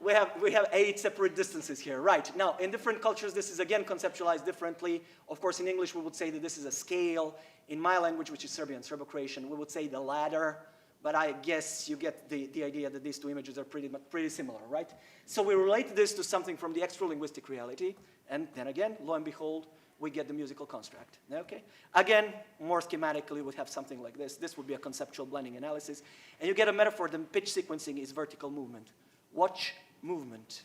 we have 8 separate distances here, right? Now, in different cultures, this is again conceptualized differently. Of course, in English, we would say that this is a scale. In my language, which is Serbian, Serbo-Croatian, we would say the ladder. But I guess you get the idea that these two images are pretty similar, right? So we relate this to something from the extra-linguistic reality, and then again, lo and behold, we get the musical construct, okay? Again, more schematically, we have something like this. This would be a conceptual blending analysis, and you get a metaphor. The pitch sequencing is vertical movement. Watch movement.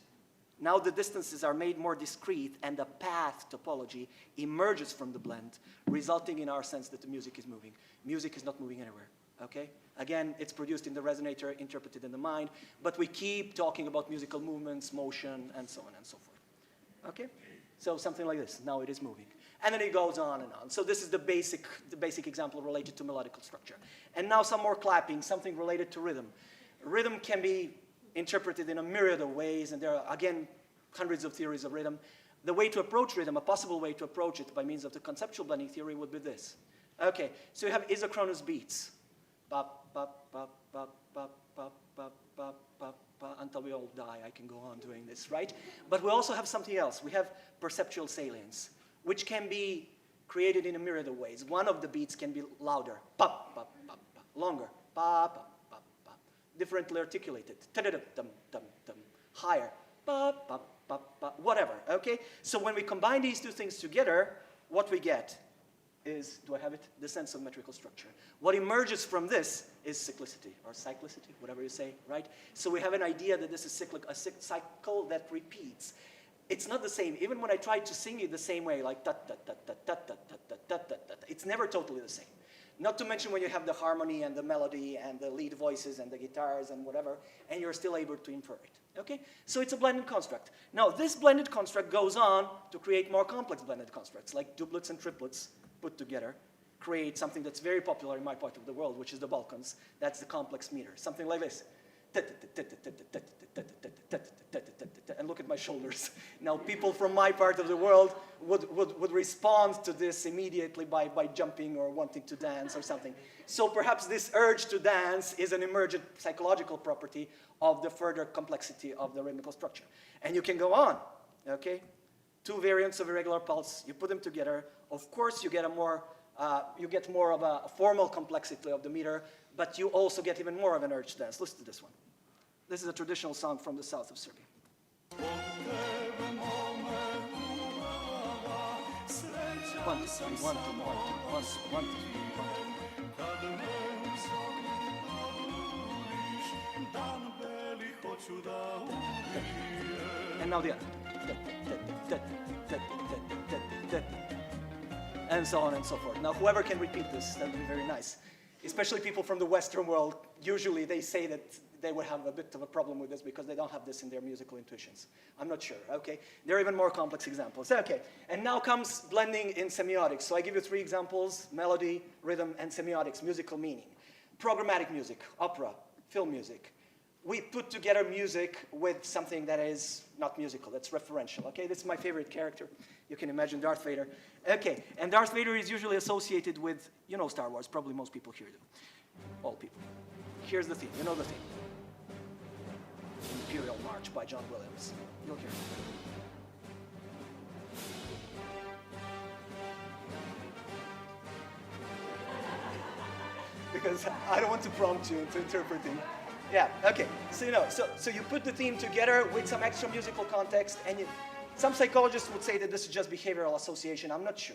Now the distances are made more discrete, and the path topology emerges from the blend, resulting in our sense that the music is moving. Music is not moving anywhere. Okay? Again, it's produced in the resonator, interpreted in the mind, but we keep talking about musical movements, motion, and so on and so forth. Okay? So something like this. Now it is moving. And then it goes on and on. So this is the basic example related to melodical structure. And now some more clapping, something related to rhythm. Rhythm can be interpreted in a myriad of ways, and there are, again, hundreds of theories of rhythm. The way to approach rhythm, a possible way to approach it by means of the conceptual blending theory would be this. Okay, so you have isochronous beats. Bop, bop, bop, bop, bop, bop, bop, bop, bop, bop, until we all die. I can go on doing this, right? But we also have something else. We have perceptual salience, which can be created in a myriad of ways. One of the beats can be louder, pop, pop, pop, pop, longer, pop, pop, pop, pop, differently articulated, dum, dum, dum, higher, pop, pop, pop, pop, whatever, okay? So when we combine these two things together, what we get is, do I have it? The sense of metrical structure. What emerges from this is cyclicity, or cyclicity, whatever you say, right? So we have an idea that this is cyclic, a cycle that repeats. It's not the same. Even when I try to sing it the same way, like it's never totally the same. Not to mention when you have the harmony and the melody and the lead voices and the guitars and whatever, and you're still able to infer it, okay? So it's a blended construct. Now, this blended construct goes on to create more complex blended constructs, like doublets and triplets put together, create something that's very popular in my part of the world, which is the Balkans. That's the complex meter, something like this. And look at my shoulders. Now, people from my part of the world would respond to this immediately by jumping or wanting to dance or something. So perhaps this urge to dance is an emergent psychological property of the further complexity of the rhythmical structure. And you can go on, okay? 2 variants of irregular pulse, you put them together. Of course, you get more of a formal complexity of the meter, but you also get even more of an urge dance. Listen to this one. This is a traditional song from the south of Serbia. One, two, three, one, two, one, two, one, two, one, two, and now the other. And so on and so forth. Now, whoever can repeat this, that would be very nice. Especially people from the Western world, usually they say that they would have a bit of a problem with this because they don't have this in their musical intuitions. I'm not sure, okay? There are even more complex examples. Okay, and now comes blending in semiotics. So I give you 3 examples: melody, rhythm, and semiotics, musical meaning. Programmatic music, opera, film music. We put together music with something that is not musical, that's referential, okay? This is my favorite character. You can imagine Darth Vader. Okay, and Darth Vader is usually associated with, you know, Star Wars. Probably most people here do. All people. Here's the theme, you know the theme. Imperial March by John Williams. You'll hear it. Because I don't want to prompt you into interpreting. Yeah, okay, so you know, so you put the theme together with some extra musical context, and some psychologists would say that this is just behavioral association. I'm not sure.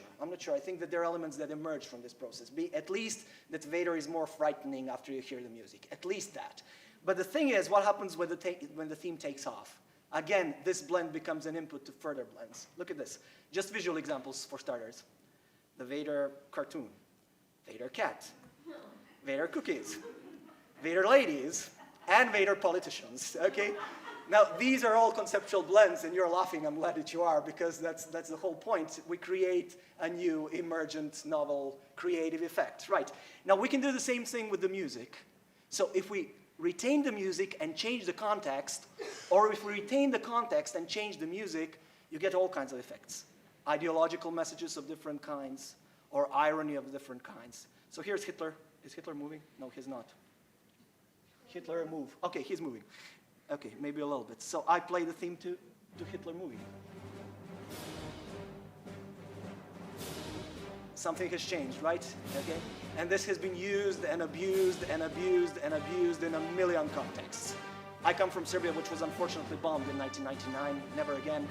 I think that there are elements that emerge from this process. At least that Vader is more frightening after you hear the music. At least that. But the thing is, what happens when the theme takes off? Again, this blend becomes an input to further blends. Look at this. Just visual examples for starters. The Vader cartoon. Vader cat. Vader cookies. Vader ladies. And Vader politicians, okay? Now, these are all conceptual blends, and you're laughing. I'm glad that you are, because that's the whole point. We create a new, emergent, novel, creative effect. Right. Now, we can do the same thing with the music. So if we retain the music and change the context, or if we retain the context and change the music, you get all kinds of effects. Ideological messages of different kinds, or irony of different kinds. So here's Hitler. Is Hitler moving? No, he's not. Hitler, move. Okay, he's moving. Okay, maybe a little bit. So I play the theme to Hitler moving. Something has changed, right? Okay? And this has been used and abused and abused and abused in a million contexts. I come from Serbia, which was unfortunately bombed in 1999. Never again.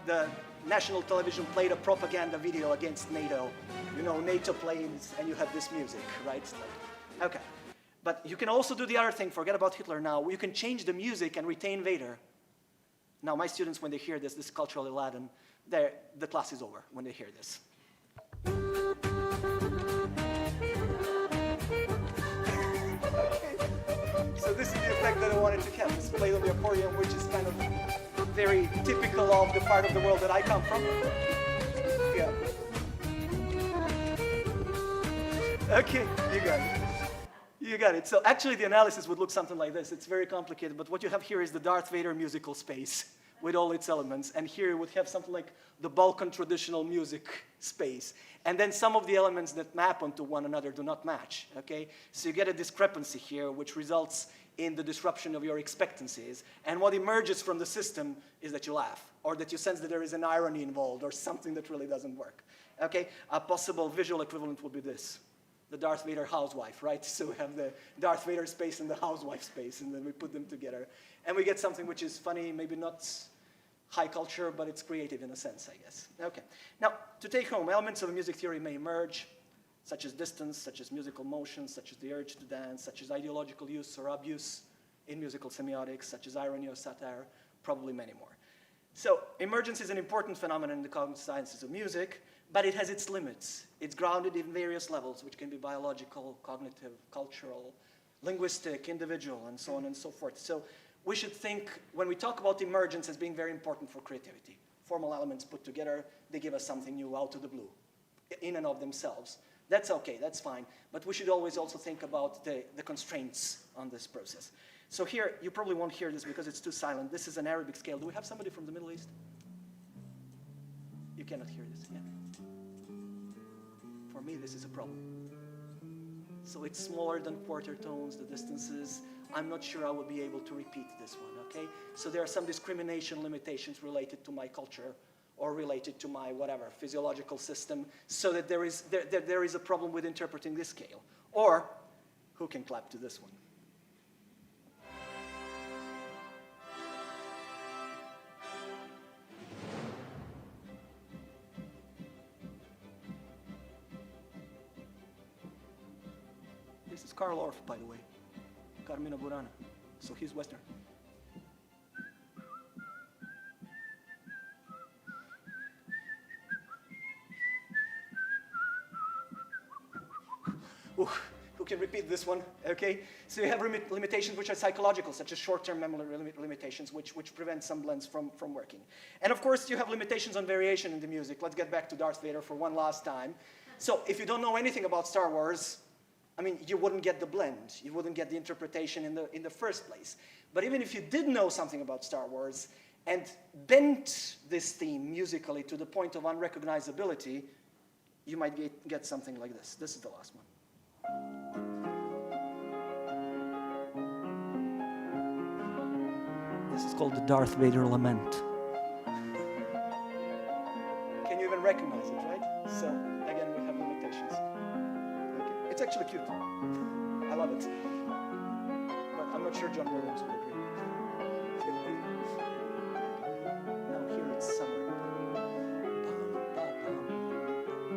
The national television played a propaganda video against NATO. You know, NATO planes, and you have this music, right? Okay. But you can also do the other thing. Forget about Hitler now. You can change the music and retain Vader. Now, my students, when they hear this is culturally Latin, the class is over when they hear this. So this is the effect that I wanted to have. It's played on the accordion, which is kind of very typical of the part of the world that I come from. Yeah. Okay, you got it. You got it. So actually the analysis would look something like this. It's very complicated, but what you have here is the Darth Vader musical space with all its elements. And here you would have something like the Balkan traditional music space. And then some of the elements that map onto one another do not match, okay? So you get a discrepancy here, which results in the disruption of your expectancies. And what emerges from the system is that you laugh, or that you sense that there is an irony involved, or something that really doesn't work, okay? A possible visual equivalent would be this. The Darth Vader housewife, right? So we have the Darth Vader space and the housewife space, and then we put them together. And we get something which is funny, maybe not high culture, but it's creative in a sense, I guess. Okay. Now, to take home, elements of a music theory may emerge, such as distance, such as musical motion, such as the urge to dance, such as ideological use or abuse in musical semiotics, such as irony or satire, probably many more. So, emergence is an important phenomenon in the cognitive sciences of music, but it has its limits. It's grounded in various levels, which can be biological, cognitive, cultural, linguistic, individual, and so on and so forth. So we should think, when we talk about emergence, as being very important for creativity. Formal elements put together, they give us something new out of the blue, in and of themselves. That's okay, that's fine. But we should always also think about the constraints on this process. So here, you probably won't hear this because it's too silent. This is an Arabic scale. Do we have somebody from the Middle East? You cannot hear this, yeah. For me, this is a problem. So it's smaller than quarter tones, the distances. I'm not sure I will be able to repeat this one, okay? So there are some discrimination limitations related to my culture or related to my whatever, physiological system, so that there is a problem with interpreting this scale. Or, who can clap to this one? This is Karl Orff, by the way. Carmina Burana. So he's Western. Ooh, who can repeat this one? Okay. So you have limitations which are psychological, such as short-term memory limitations, which prevent some blends from working. And of course, you have limitations on variation in the music. Let's get back to Darth Vader for one last time. So if you don't know anything about Star Wars, I mean, you wouldn't get the blend. You wouldn't get the interpretation in the first place. But even if you did know something about Star Wars and bent this theme musically to the point of unrecognizability, you might get something like this. This is the last one. This is called the Darth Vader Lament. Can you even recognize it, right? So, again, we have limitations. Okay. It's actually cute. I love it. But I'm not sure John Williams would agree. Now here it's summer.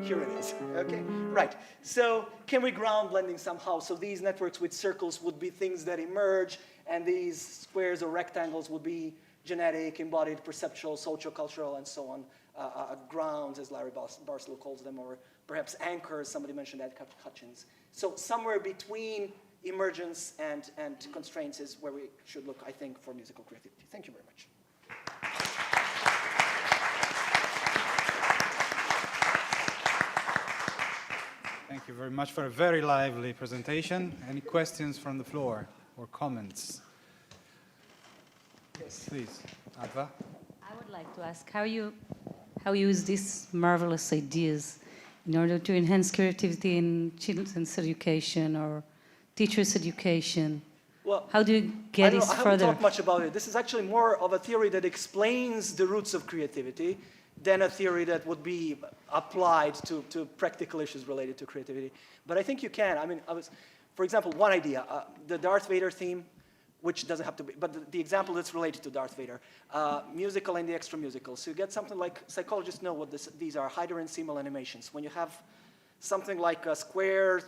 Here it is, okay? Right, so can we ground blending somehow? So these networks with circles would be things that emerge, and these squares or rectangles would be genetic, embodied, perceptual, socio-cultural, and so on. Grounds, as Larry Barstow calls them, or perhaps anchors, somebody mentioned Ed Hutchins. So somewhere between emergence and constraints is where we should look, I think, for musical creativity. Thank you very much. Thank you very much for a very lively presentation. Any questions from the floor or comments? Yes, please. Adva? I would like to ask how you use these marvelous ideas in order to enhance creativity in children's education or teachers' education. Well, how do you get this I haven't further? talked much about it. This is actually more of a theory that explains the roots of creativity than a theory that would be applied to practical issues related to creativity. But I think you can. I mean, for example, one idea, the Darth Vader theme, which doesn't have to be, but the example that's related to Darth Vader, musical and the extra musical. So you get something like, psychologists know what these are, Hyder and Seymour animations. When you have something like a square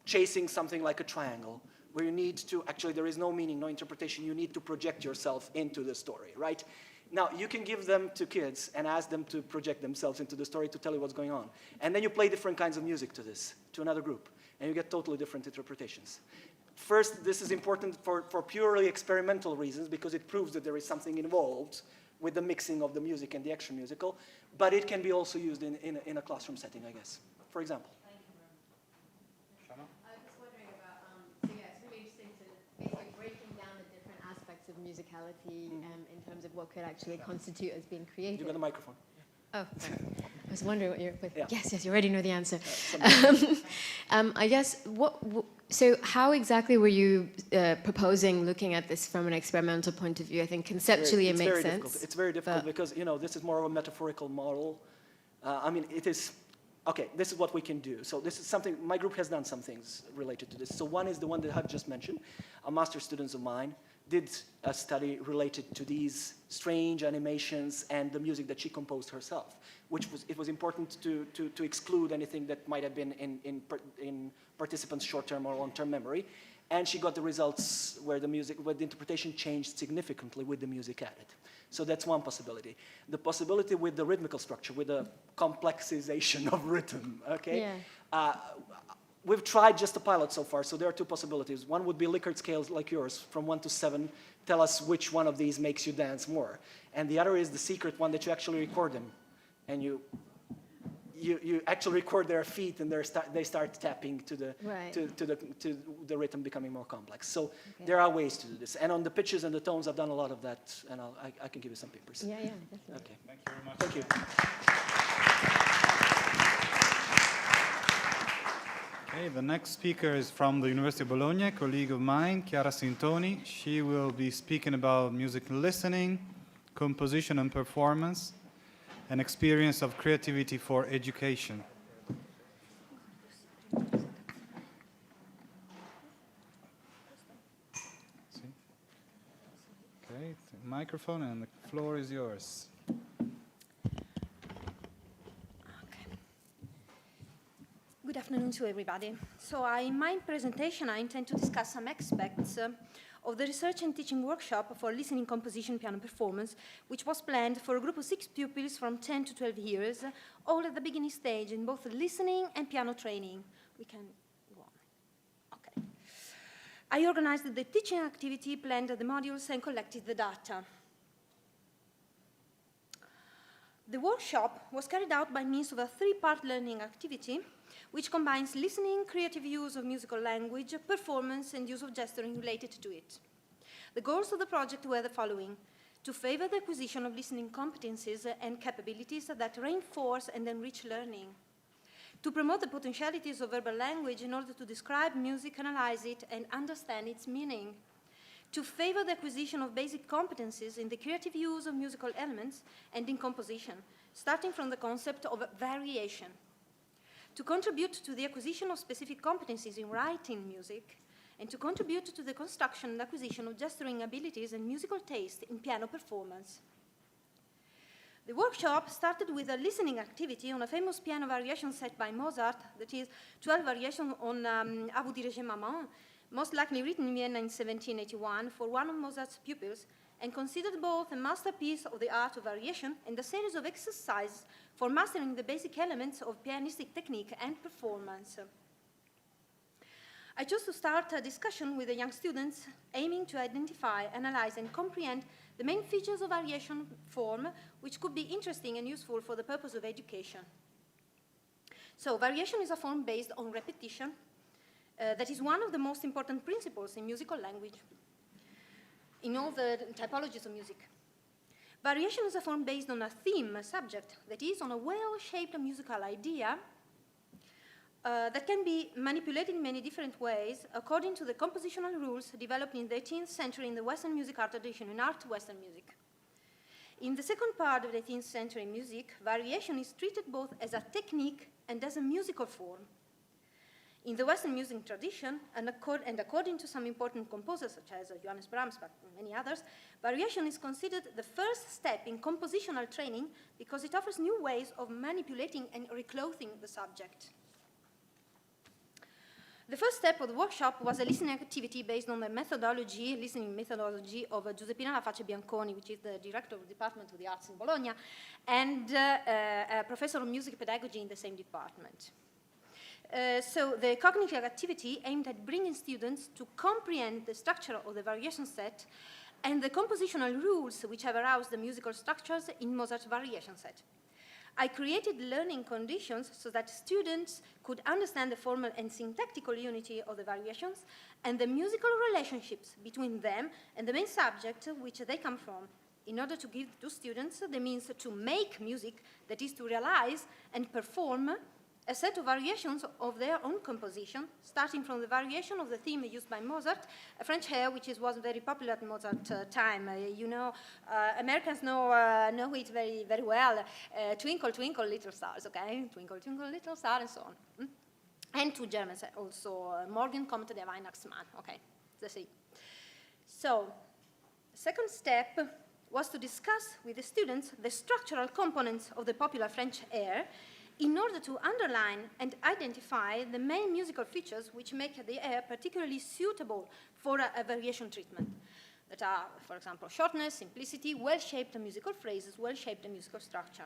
chasing something like a triangle, where you need to, actually there is no meaning, no interpretation, you need to project yourself into the story, right? Now, you can give them to kids and ask them to project themselves into the story to tell you what's going on. And then you play different kinds of music to this, to another group, and you get totally different interpretations. First, this is important for purely experimental reasons because it proves that there is something involved with the mixing of the music and the extra musical, but it can be also used in a classroom setting, I guess, for example. I was just wondering about, so yeah, it's really interesting to basically breaking down the different aspects of musicality in terms of what could actually constitute as being creative. You got the microphone. Oh, sorry. I was wondering what you're with. Yeah. Yes, you already know the answer. I guess, so how exactly were you proposing looking at this from an experimental point of view? I think conceptually it makes sense. It's very difficult because, you know, this is more of a metaphorical model. I mean, it is, okay, this is what we can do. So this is something, my group has done some things related to this. So one is the one that I've just mentioned. A master's students of mine did a study related to these strange animations and the music that she composed herself, which was, it was important to exclude anything that might have been in participants' short-term or long-term memory. And she got the results where the interpretation changed significantly with the music added. So that's one possibility. The possibility with the rhythmical structure, with the complexization of rhythm, okay? Yeah. We've tried just a pilot so far, so there are two possibilities. One would be Likert scales like yours, from 1 to 7. Tell us which one of these makes you dance more. And the other is the secret one that you actually record them. And you actually record their feet and they start tapping to the rhythm becoming more complex. So there are ways to do this. And on the pitches and the tones, I've done a lot of that, and I can give you some papers. Yeah, definitely. Thank Okay. you very much. Thank you. Okay, the next speaker is from the University of Bologna, a colleague of mine, Chiara Sintoni. She will be speaking about music listening, composition and performance, an experience of creativity for education. Okay, the microphone and the floor is yours. Good afternoon to everybody. So in my presentation, I intend to discuss some aspects of the research and teaching workshop for listening composition piano performance, which was planned for a group of 6 pupils from 10 to 12 years, all at the beginning stage in both listening and piano training. We can go on. Okay. I organized the teaching activity, planned the modules, and collected the data. The workshop was carried out by means of a 3-part learning activity, which combines listening, creative use of musical language, performance, and use of gesturing related to it. The goals of the project were the following: to favor the acquisition of listening competencies and capabilities that reinforce and enrich learning, to promote the potentialities of verbal language in order to describe music, analyze it, and understand its meaning, to favor the acquisition of basic competencies in the creative use of musical elements and in composition, starting from the concept of variation, to contribute to the acquisition of specific competencies in writing music, and to contribute to the construction and acquisition of gesturing abilities and musical taste in piano performance. The workshop started with a listening activity on a famous piano variation set by Mozart, that is 12 variations on À vous diriger maman, most likely written in Vienna in 1781 for one of Mozart's pupils, and considered both a masterpiece of the art of variation and a series of exercises for mastering the basic elements of pianistic technique and performance. I chose to start a discussion with the young students aiming to identify, analyze, and comprehend the main features of variation form which could be interesting and useful for the purpose of education. So variation is a form based on repetition that is one of the most important principles in musical language, in all the typologies of music. Variation is a form based on a theme, a subject, that is on a well-shaped musical idea that can be manipulated in many different ways according to the compositional rules developed in the 18th century in the Western music art tradition, in art Western music. In the second part of the 18th century music, variation is treated both as a technique and as a musical form. In the Western music tradition, and according to some important composers such as Johannes Brahms, but many others, variation is considered the first step in compositional training because it offers new ways of manipulating and reclothing the subject. The first step of the workshop was a listening activity based on the listening methodology of Giuseppina Laface Bianconi, which is the director of the Department of the Arts in Bologna, and a professor of music pedagogy in the same department. So the cognitive activity aimed at bringing students to comprehend the structure of the variation set and the compositional rules which have aroused the musical structures in Mozart's variation set. I created learning conditions so that students could understand the formal and syntactical unity of the variations and the musical relationships between them and the main subject which they come from, in order to give to students the means to make music, that is to realize and perform a set of variations of their own composition, starting from the variation of the theme used by Mozart, a French air which was very popular at Mozart's time. Americans know it very, very well. Twinkle, twinkle, little stars, okay? Twinkle, twinkle, little star, and so on. And two Germans also, Morgen kommt der Weihnachtsmann, okay, the same. So, second step was to discuss with the students the structural components of the popular French air, in order to underline and identify the main musical features which make the air particularly suitable for a variation treatment, that are, for example, shortness, simplicity, well-shaped musical phrases, well-shaped musical structure.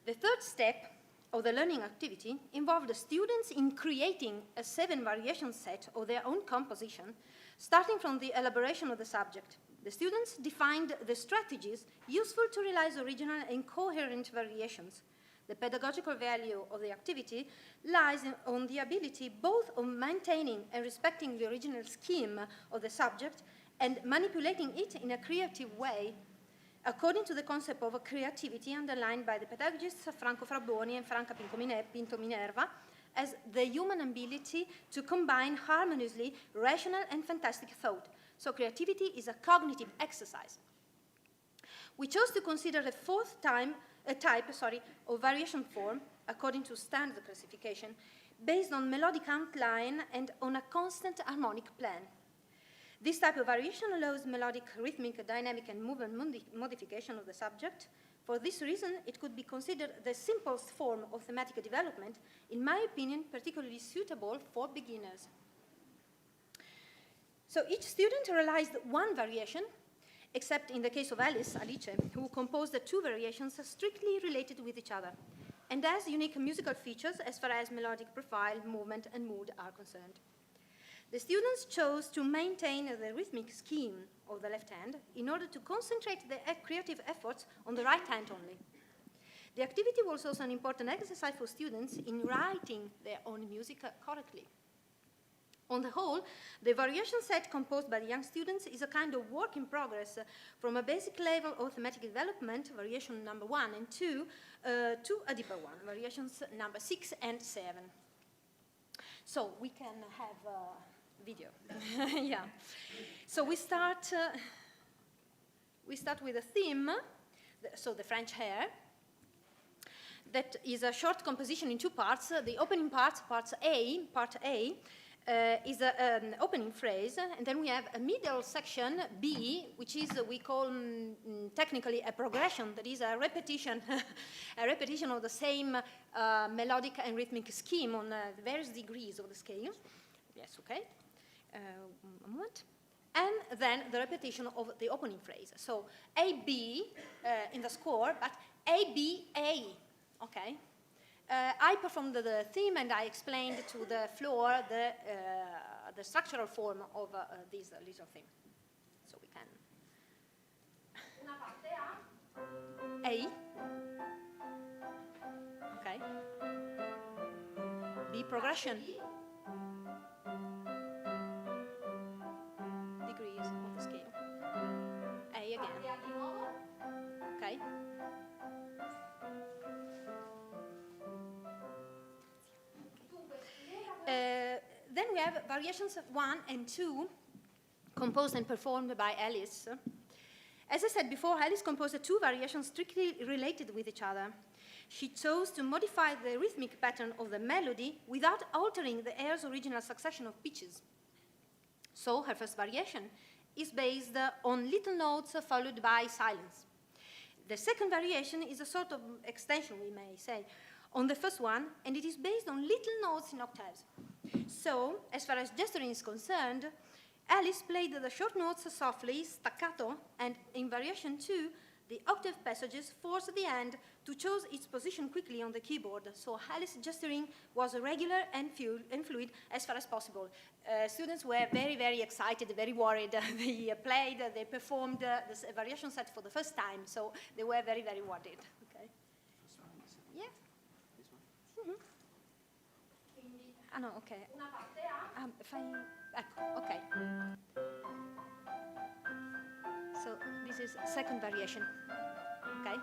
The third step of the learning activity involved the students in creating a 7 variation set of their own composition, starting from the elaboration of the subject. The students defined the strategies useful to realize original and coherent variations. The pedagogical value of the activity lies on the ability both of maintaining and respecting the original scheme of the subject and manipulating it in a creative way, according to the concept of creativity underlined by the pedagogists Franco Frabboni and Franca Pinto Minerva as the human ability to combine harmoniously rational and fantastic thought. So creativity is a cognitive exercise. We chose to consider a fourth type of variation form, according to standard classification, based on melodic outline and on a constant harmonic plan. This type of variation allows melodic, rhythmic, dynamic, and movement modification of the subject. For this reason, it could be considered the simplest form of thematic development, in my opinion, particularly suitable for beginners. So each student realized one variation, except in the case of Alice, who composed the 2 variations strictly related with each other, and has unique musical features as far as melodic profile, movement, and mood are concerned. The students chose to maintain the rhythmic scheme of the left hand in order to concentrate their creative efforts on the right hand only. The activity was also an important exercise for students in writing their own music correctly. On the whole, the variation set composed by the young students is a kind of work in progress from a basic level of thematic development, variation number 1 and 2, to a deeper one, variations number 6 and 7. So we can have a video. Yeah. So we start with a theme, so the French air. That is a short composition in 2 parts. The opening part A, is an opening phrase, and then we have a middle section, B, which is, we call technically a progression, that is a repetition, a repetition of the same melodic and rhythmic scheme on various degrees of the scale. Yes, okay. A moment. And then the repetition of the opening phrase. So A, B in the score, but A, B, A, okay. I performed the theme and I explained to the floor the structural form of this little theme. So we can. Una parte A. Okay. B, progression. Degrees of the scale. A again. Okay. Then we have variations 1 and 2, composed and performed by Alice. As I said before, Alice composed 2 variations strictly related with each other. She chose to modify the rhythmic pattern of the melody without altering the air's original succession of pitches. So her first variation is based on little notes followed by silence. The second variation is a sort of extension, we may say, on the first one, and it is based on little notes in octaves. So, as far as gesturing is concerned, Alice played the short notes softly, staccato, and in variation 2, the octave passages forced the hand to choose its position quickly on the keyboard. So Alice's gesturing was regular and fluid as far as possible. Students were very, very excited, very worried. They performed the variation set for the first time, so they were very, very worried. Okay. Yeah. Ah no, ok. Una parte A. Ecco, ok. So this is second variation. Okay.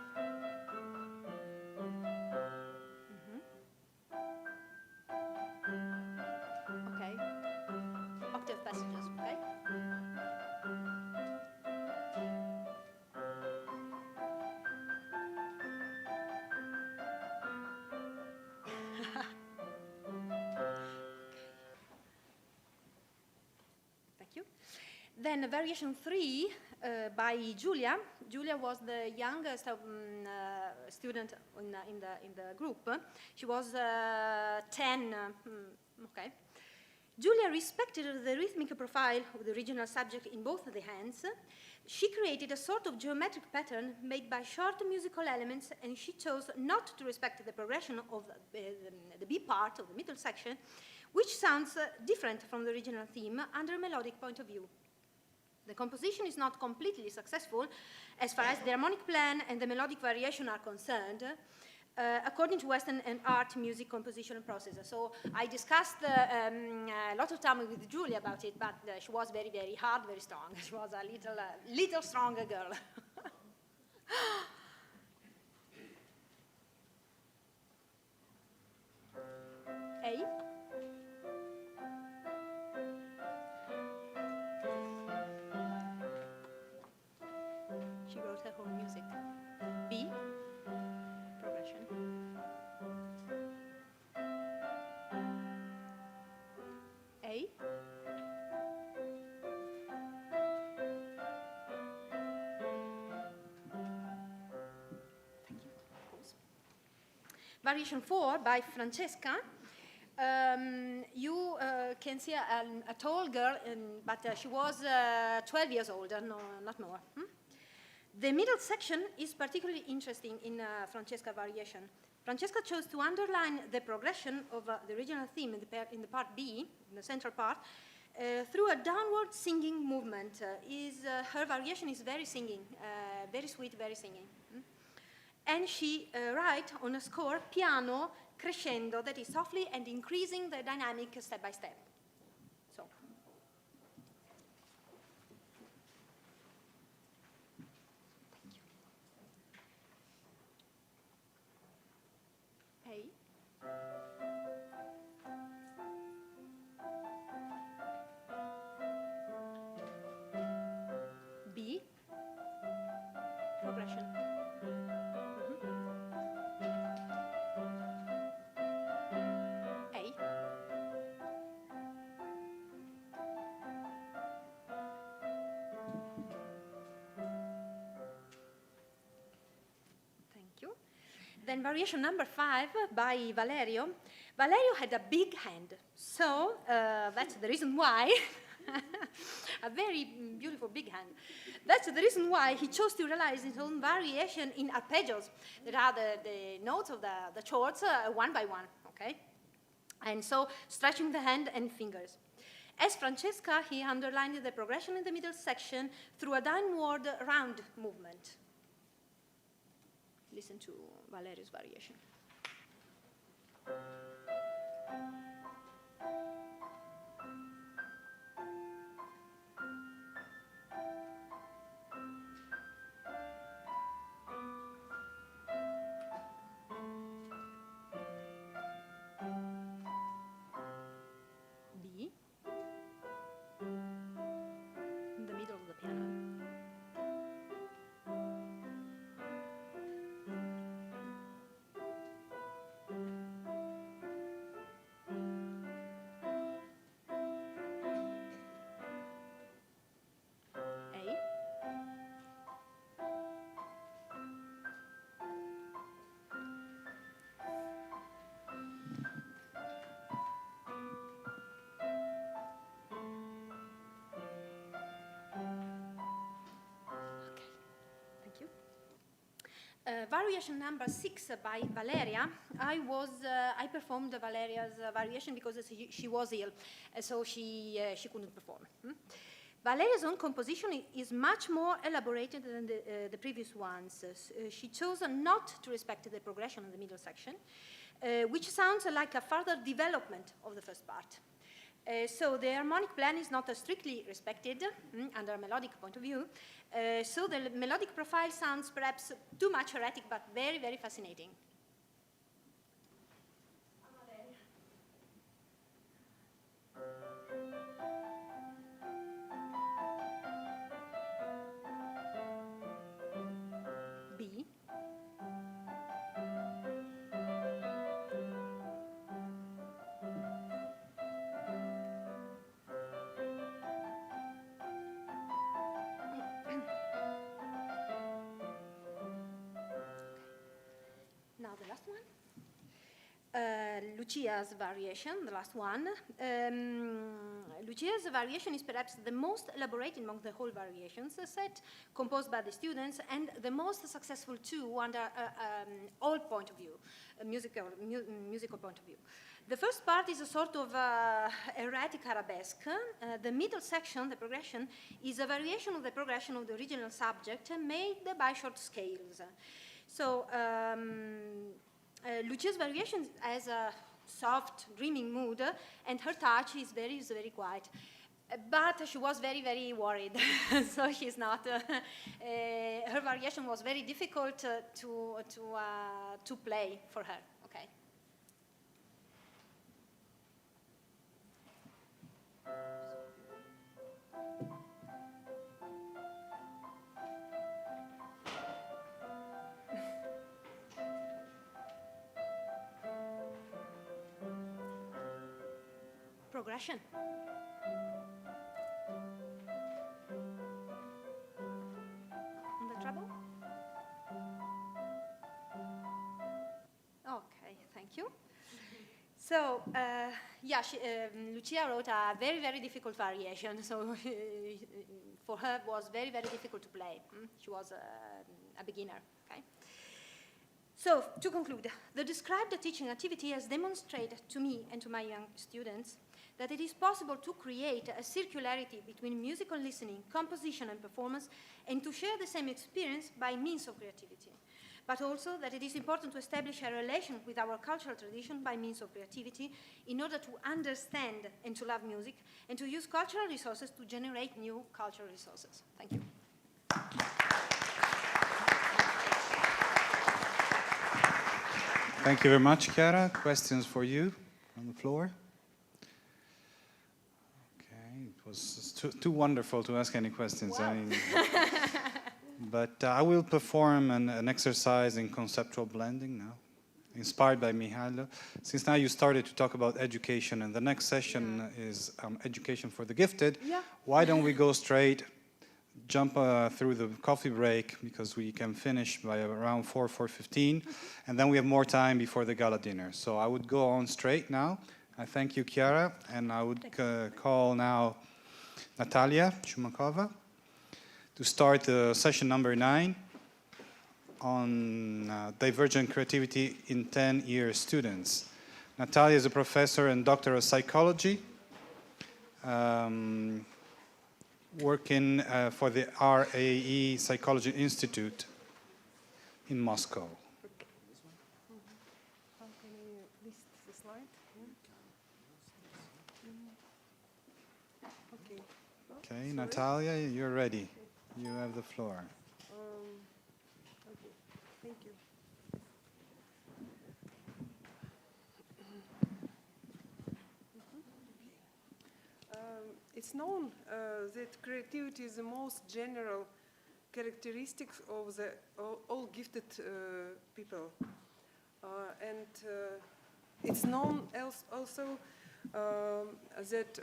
Okay. Octave passages. Okay. Then variation 3 by Julia. Julia was the youngest student in the group. She was 10. Okay. Julia respected the rhythmic profile of the original subject in both the hands. She created a sort of geometric pattern made by short musical elements, and she chose not to respect the progression of the B part of the middle section, which sounds different from the original theme under a melodic point of view. The composition is not completely successful as far as the harmonic plan and the melodic variation are concerned, according to Western and art music composition process. So I discussed a lot of time with Julia about it, but she was very, very hard, very strong. She was a little stronger girl. A. She wrote her whole music. B. Progression. A. Thank you. Of course. Variation 4 by Francesca. You can see a tall girl, but she was 12 years old, no, not more. The middle section is particularly interesting in Francesca variation. Francesca chose to underline the progression of the original theme in the part B, in the central part, through a downward singing movement. Her variation is very singing, very sweet, very singing. And she writes on a score piano crescendo, that is softly and increasing the dynamic step by step. So. A. B. Progression. A. Thank you. Then variation number 5 by Valerio. Valerio had a big hand, so that's the reason why A very beautiful big hand. That's the reason why he chose to realize his own variation in arpeggios that are the notes of the chords one by one, okay? And so stretching the hand and fingers. As Francesca, he underlined the progression in the middle section through a downward round movement. Listen to Valerius' variation. B. In the middle of the piano. A. Thank you. Variation number 6 by Valeria. I performed Valeria's variation because she was ill, so she couldn't perform. Valeria's own composition is much more elaborated than the previous ones. She chose not to respect the progression in the middle section, which sounds like a further development of the first part. So the harmonic plan is not strictly respected under a melodic point of view. So the melodic profile sounds perhaps too much erratic, but very, very fascinating. B. Now the last one. Lucia's variation, the last one. Lucia's variation is perhaps the most elaborated among the whole variations set, composed by the students, and the most successful too under all point of view, musical point of view. The first part is a sort of erratic arabesque. The middle section, the progression, is a variation of the progression of the original subject made by short scales. So Lucia's variation has a soft, dreaming mood, and her touch is very quiet. But she was very, very worried, so she's not. Her variation was very difficult to play for her. Okay. Progression. On the treble? Okay, thank you. So, yeah, Lucia wrote a very, very difficult variation. So, for her, it was very, very difficult to play. She was a beginner. Okay. So, to conclude, the described teaching activity has demonstrated to me and to my young students that it is possible to create a circularity between musical listening, composition, and performance, and to share the same experience by means of creativity. But also that it is important to establish a relation with our cultural tradition by means of creativity in order to understand and to love music, and to use cultural resources to generate new cultural resources. Thank you. Thank you very much, Chiara. Questions for you on the floor? Okay, it was too wonderful to ask any questions. Wow. But I will perform an exercise in conceptual blending now, inspired by Mihailo. Since now you started to talk about education, and the next session is education for the gifted, why don't we go straight, jump through the coffee break, because we can finish by around 4:15, and then we have more time before the gala dinner. So I would go on straight now. I thank you, Chiara, and I would call now Natalia Chumakova to start session number 9 on divergent creativity in 10-year students. Natalia is a professor and doctor of psychology, working for the RAE Psychology Institute in Moscow. How can I list the slide? Okay. Okay, Natalia, you're ready. You have the floor. Okay, thank you. It's known that creativity is the most general characteristics of the all gifted people, and it's known also that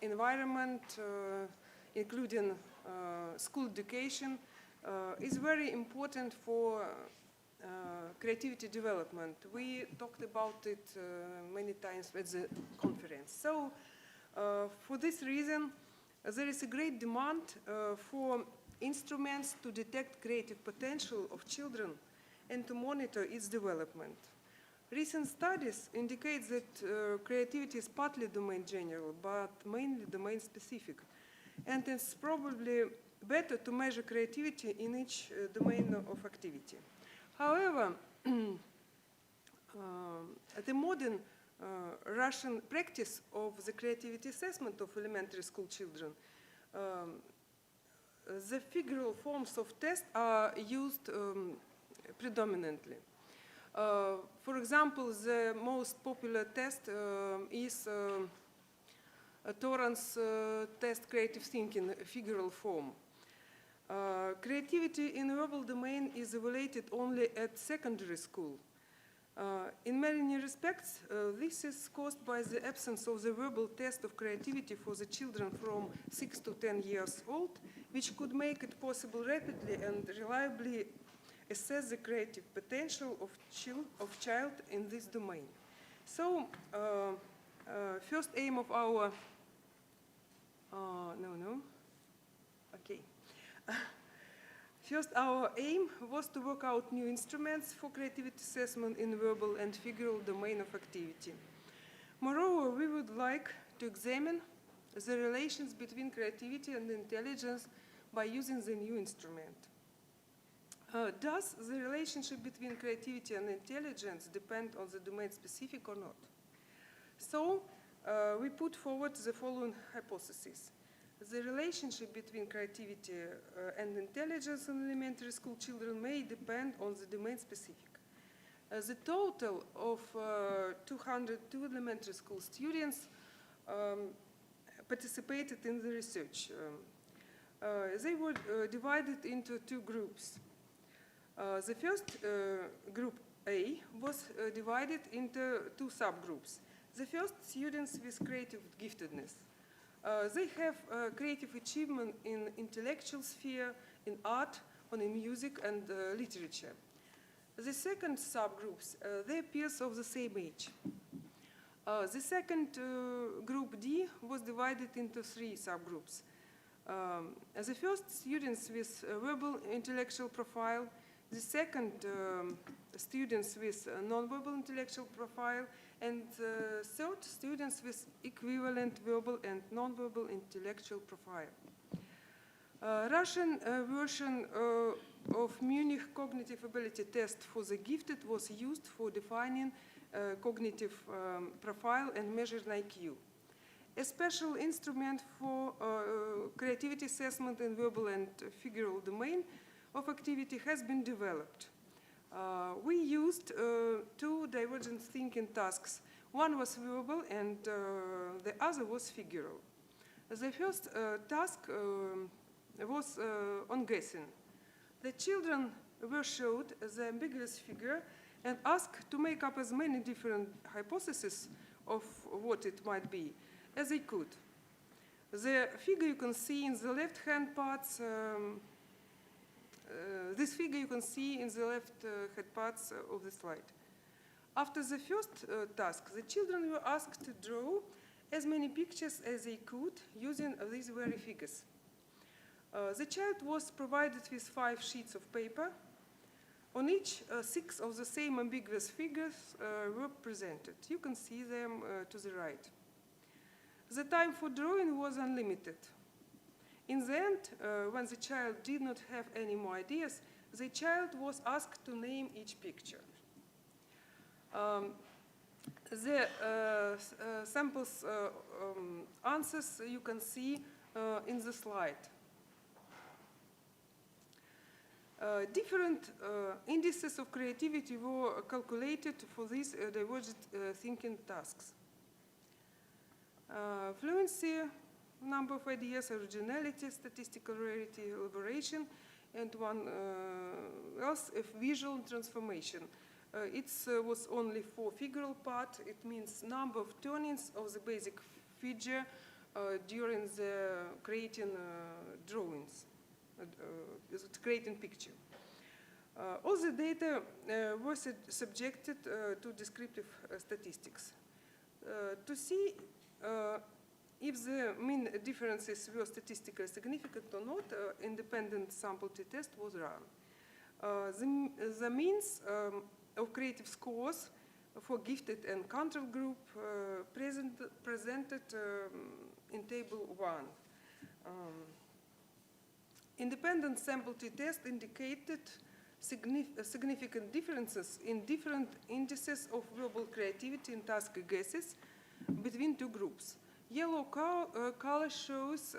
environment, including school education, is very important for creativity development. We talked about it many times at the conference. So, for this reason, there is a great demand for instruments to detect creative potential of children and to monitor its development. Recent studies indicate that creativity is partly domain general, but mainly domain specific. And it's probably better to measure creativity in each domain of activity. However, the modern Russian practice of the creativity assessment of elementary school children, the figural forms of test are used predominantly. For example, the most popular test is Torrance test creative thinking figural form. Creativity in verbal domain is evaluated only at secondary school. In many respects, this is caused by the absence of the verbal test of creativity for the children from 6 to 10 years old, which could make it possible rapidly and reliably assess the creative potential of child in this domain. So, first aim of our First, our aim was to work out new instruments for creativity assessment in verbal and figural domain of activity. Moreover, we would like to examine the relations between creativity and intelligence by using the new instrument. Does the relationship between creativity and intelligence depend on the domain specific or not? So, we put forward the following hypothesis. The relationship between creativity and intelligence in elementary school children may depend on the domain specific. The total of 202 elementary school students participated in the research. They were divided into two groups. The first group A was divided into two subgroups. The first, students with creative giftedness. They have creative achievement in intellectual sphere, in art, in music and literature. The second subgroups, they're peers of the same age. The second group D was divided into three subgroups. The first, students with verbal intellectual profile. The second, students with non-verbal intellectual profile. And third, students with equivalent verbal and non-verbal intellectual profile. Russian version of Munich cognitive ability test for the gifted was used for defining cognitive profile and measuring IQ. A special instrument for creativity assessment in verbal and figural domain of activity has been developed. We used two divergent thinking tasks. One was verbal and the other was figural. The first task was on guessing. The children were showed the ambiguous figure and asked to make up as many different hypotheses of what it might be as they could. The figure you can see in the left-hand parts this figure you can see in the left-hand parts of the slide. After the first task, the children were asked to draw as many pictures as they could using these very figures. The child was provided with 5 sheets of paper. On each, 6 of the same ambiguous figures were presented. You can see them to the right. The time for drawing was unlimited. In the end, when the child did not have any more ideas, the child was asked to name each picture. The samples answers you can see in the slide. Different indices of creativity were calculated for these divergent thinking tasks. Fluency, number of ideas, originality, statistical rarity, elaboration, and one else, visual transformation. It was only for figural part. It means number of turnings of the basic figure during the creating drawings, creating picture. All the data were subjected to descriptive statistics. To see if the mean differences were statistically significant or not, independent sample t-test was run. The means of creative scores for gifted and control group presented in table 1. Independent sample t-test indicated significant differences in different indices of verbal creativity and task guesses between 2 groups. Yellow color shows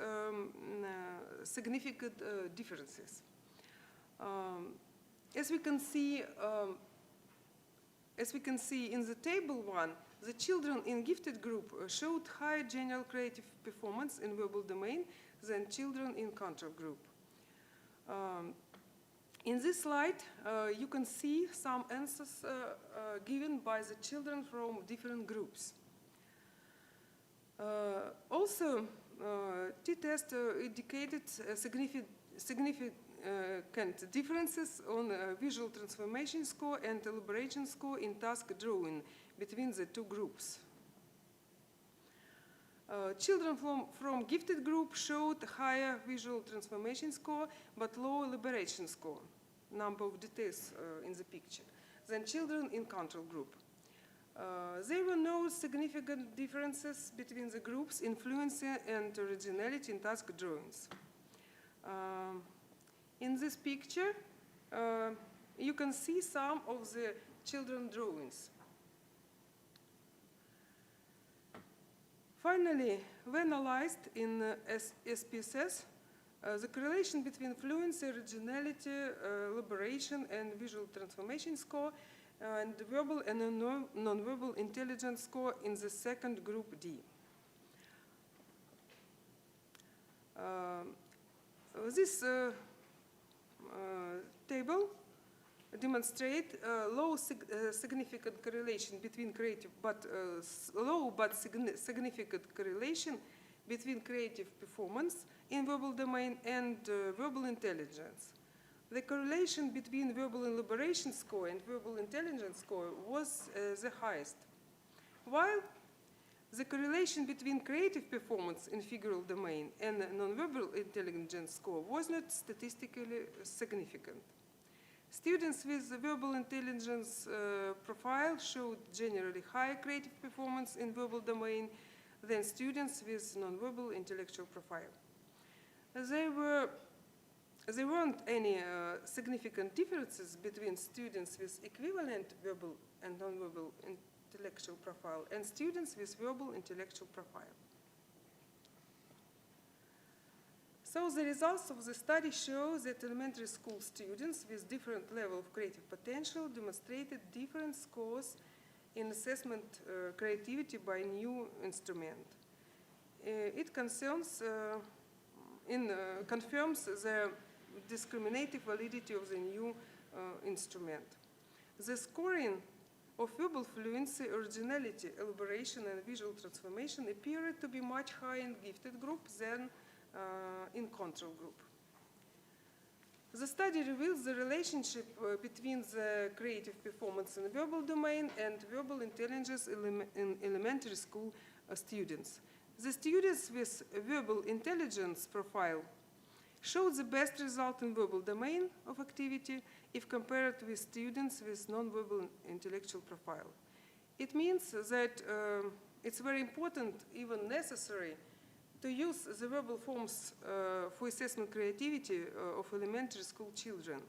significant differences. As we can see in the table 1, the children in gifted group showed higher general creative performance in verbal domain than children in control group. In this slide, you can see some answers given by the children from different groups. Also, t-test indicated significant differences on visual transformation score and elaboration score in task drawing between the 2 groups. Children from gifted group showed higher visual transformation score but low elaboration score, number of details in the picture, than children in control group. There were no significant differences between the groups in fluency and originality in task drawings. In this picture, you can see some of the children drawings. Finally, when analyzed in SPSS, the correlation between fluency, originality, elaboration, and visual transformation score and verbal and non-verbal intelligence score in the second group D. This table demonstrates low significant correlation between low but significant correlation between creative performance in verbal domain and verbal intelligence. The correlation between verbal elaboration score and verbal intelligence score was the highest, while the correlation between creative performance in figural domain and non-verbal intelligence score was not statistically significant. Students with verbal intelligence profile showed generally higher creative performance in verbal domain than students with non-verbal intellectual profile. There weren't any significant differences between students with equivalent verbal and non-verbal intellectual profile and students with verbal intellectual profile. So the results of the study show that elementary school students with different level of creative potential demonstrated different scores in assessment creativity by new instrument. It confirms the discriminative validity of the new instrument. The scoring of verbal fluency, originality, elaboration, and visual transformation appeared to be much higher in gifted group than in control group. The study reveals the relationship between the creative performance in the verbal domain and verbal intelligence in elementary school students. The students with verbal intelligence profile showed the best result in verbal domain of activity if compared with students with non-verbal intellectual profile. It means that it's very important, even necessary, to use the verbal forms for assessment creativity of elementary school children.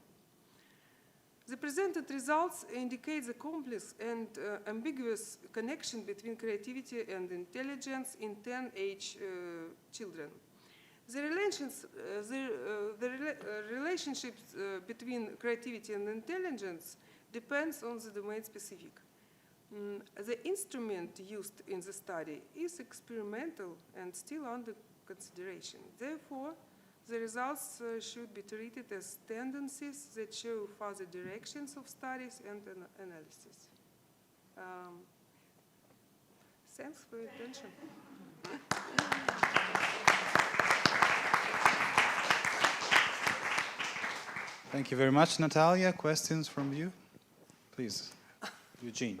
The presented results indicate the complex and ambiguous connection between creativity and intelligence in 10 age children. The relationships between creativity and intelligence depends on the domain specific. The instrument used in the study is experimental and still under consideration. Therefore, the results should be treated as tendencies that show further directions of studies and analysis. Thanks for your attention. Thank you very much, Natalia. Questions from you? Please, Eugene.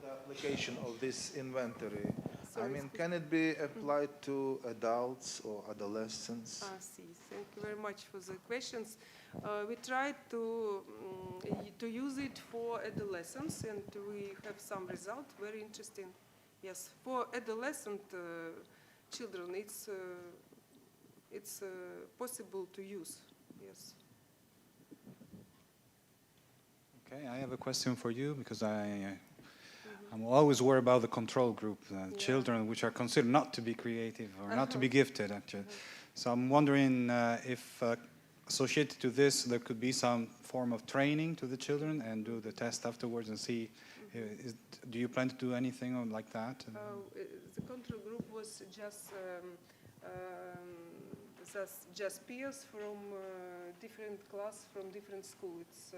Application of this inventory. I mean, can it be applied to adults or adolescents? I see. Thank you very much for the questions. We tried to use it for adolescents, and we have some results. Very interesting. Yes, for adolescent children, it's possible to use. Yes. Okay, I have a question for you because I'm always worried about the control group, children which are considered not to be creative or not to be gifted, actually. So I'm wondering if associated to this, there could be some form of training to the children and do the test afterwards and see, do you plan to do anything like that? The control group was just peers from different class, from different schools.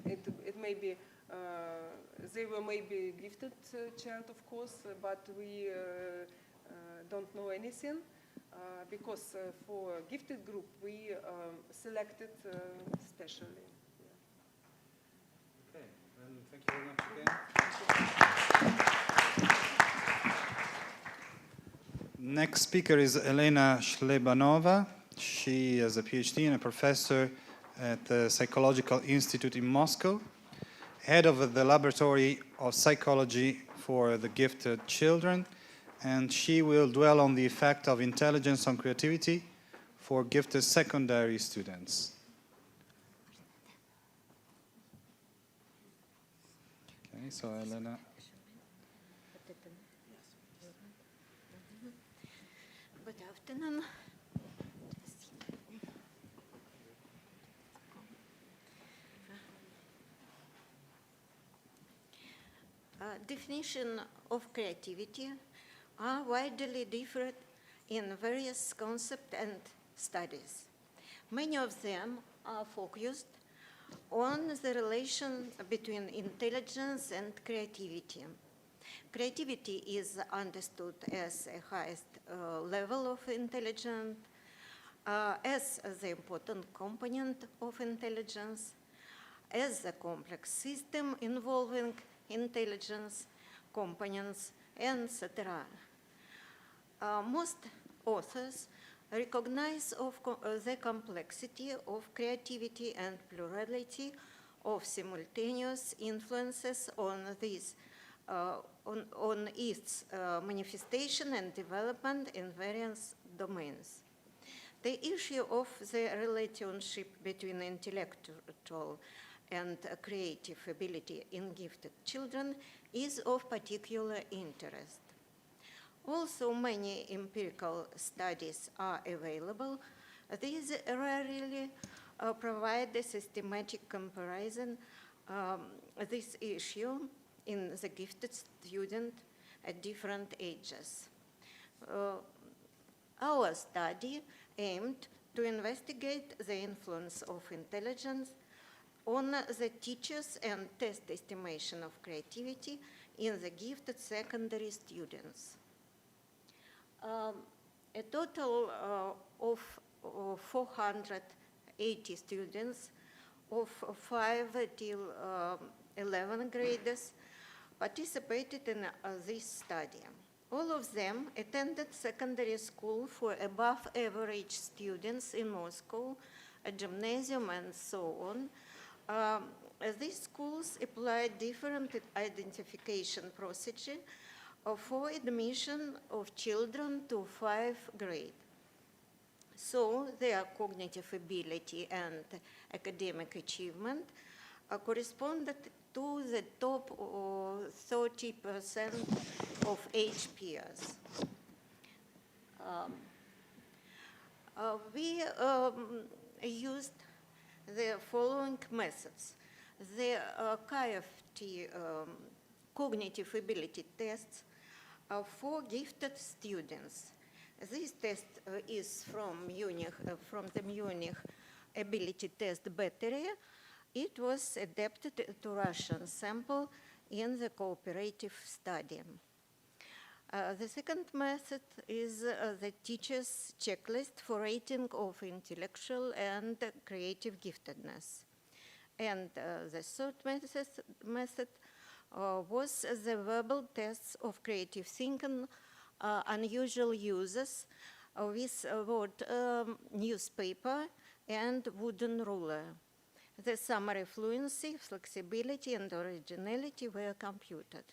It may be they were maybe gifted child, of course, but we don't know anything because for gifted group we selected specially. Yeah. Okay, then thank you very much again. Next speaker is Elena Shlebanova. She is a PhD and a professor at the Psychological Institute in Moscow, head of the Laboratory of Psychology for the Gifted Children, and she will dwell on the effect of intelligence on creativity for gifted secondary students. Okay, so Elena. Good afternoon. Definition of creativity are widely different in various concepts and studies. Many of them are focused on the relation between intelligence and creativity. Creativity is understood as a highest level of intelligence, as the important component of intelligence, as a complex system involving intelligence, components, etc. Most authors recognize the complexity of creativity and plurality of simultaneous influences on this, on its manifestation and development in various domains. The issue of the relationship between intellectual and creative ability in gifted children is of particular interest. Also, many empirical studies are available. These rarely provide a systematic comparison this issue in the gifted student at different ages. Our study aimed to investigate the influence of intelligence on the teachers and test estimation of creativity in the gifted secondary students. A total of 480 students of 5 till 11 graders participated in this study. All of them attended secondary school for above average students in Moscow, a gymnasium and so on. These schools applied different identification procedure for admission of children to 5th grade. So their cognitive ability and academic achievement corresponded to the top 30% of age peers. We used the following methods. The KFT cognitive ability tests for gifted students. This test is from the Munich ability test battery. It was adapted to Russian sample in the cooperative study. The second method is the teacher's checklist for rating of intellectual and creative giftedness. And the third method was the verbal tests of creative thinking, unusual uses with word newspaper and wooden ruler. The summary fluency, flexibility, and originality were computed.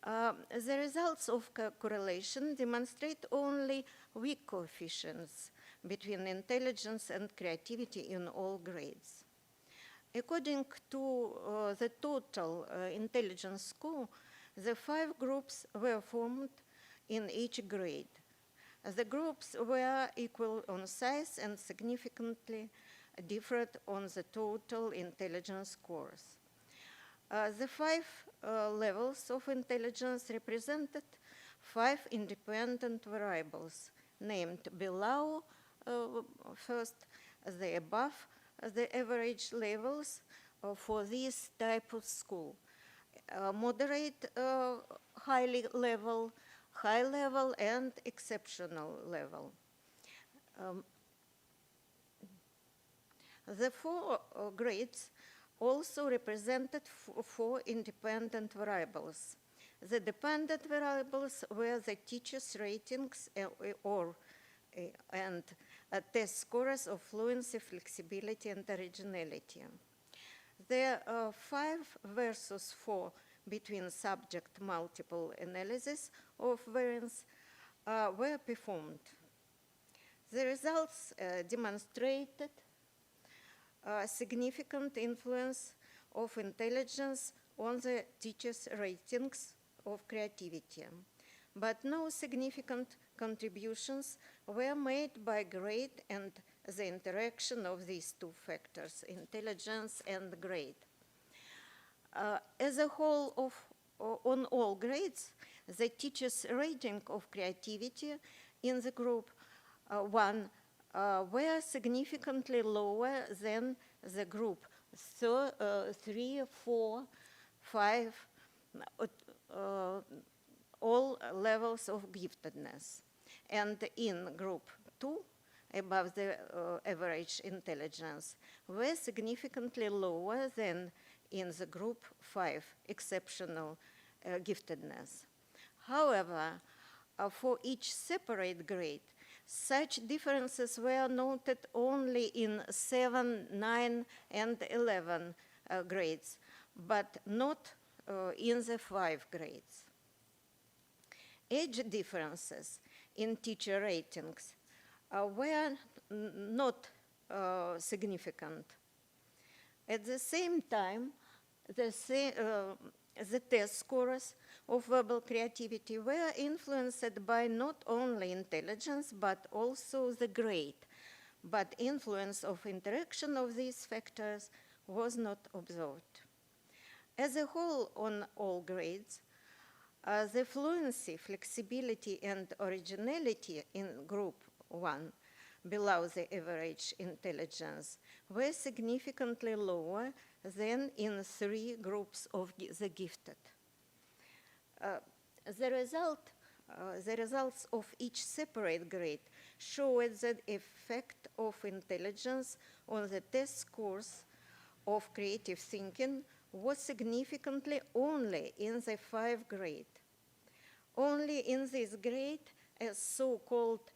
The results of correlation demonstrate only weak coefficients between intelligence and creativity in all grades. According to the total intelligence score, the 5 groups were formed in each grade. The groups were equal on size and significantly differed on the total intelligence scores. The 5 levels of intelligence represented 5 independent variables, named below first, the above, the average levels for this type of school. Moderate, high level, and exceptional level. The 4 grades also represented 4 independent variables. The dependent variables were the teacher's ratings and test scores of fluency, flexibility, and originality. The 5 versus 4 between subject multiple analysis of variance were performed. The results demonstrated significant influence of intelligence on the teacher's ratings of creativity, but no significant contributions were made by grade and the interaction of these 2 factors, intelligence and grade. As a whole, on all grades, the teacher's rating of creativity in the group 1 were significantly lower than the group 3, 4, 5, all levels of giftedness. And in group 2, above the average intelligence, were significantly lower than in the group 5, exceptional giftedness. However, for each separate grade, such differences were noted only in 7, 9, and 11 grades, but not in the 5 grades. Age differences in teacher ratings were not significant. At the same time, the test scores of verbal creativity were influenced by not only intelligence but also the grade, but influence of interaction of these factors was not observed. As a whole, on all grades, the fluency, flexibility, and originality in group 1, below the average intelligence, were significantly lower than in 3 groups of the gifted. The results of each separate grade showed the effect of intelligence on the test scores of creative thinking was significantly only in the 5th grade. Only in this grade a so-called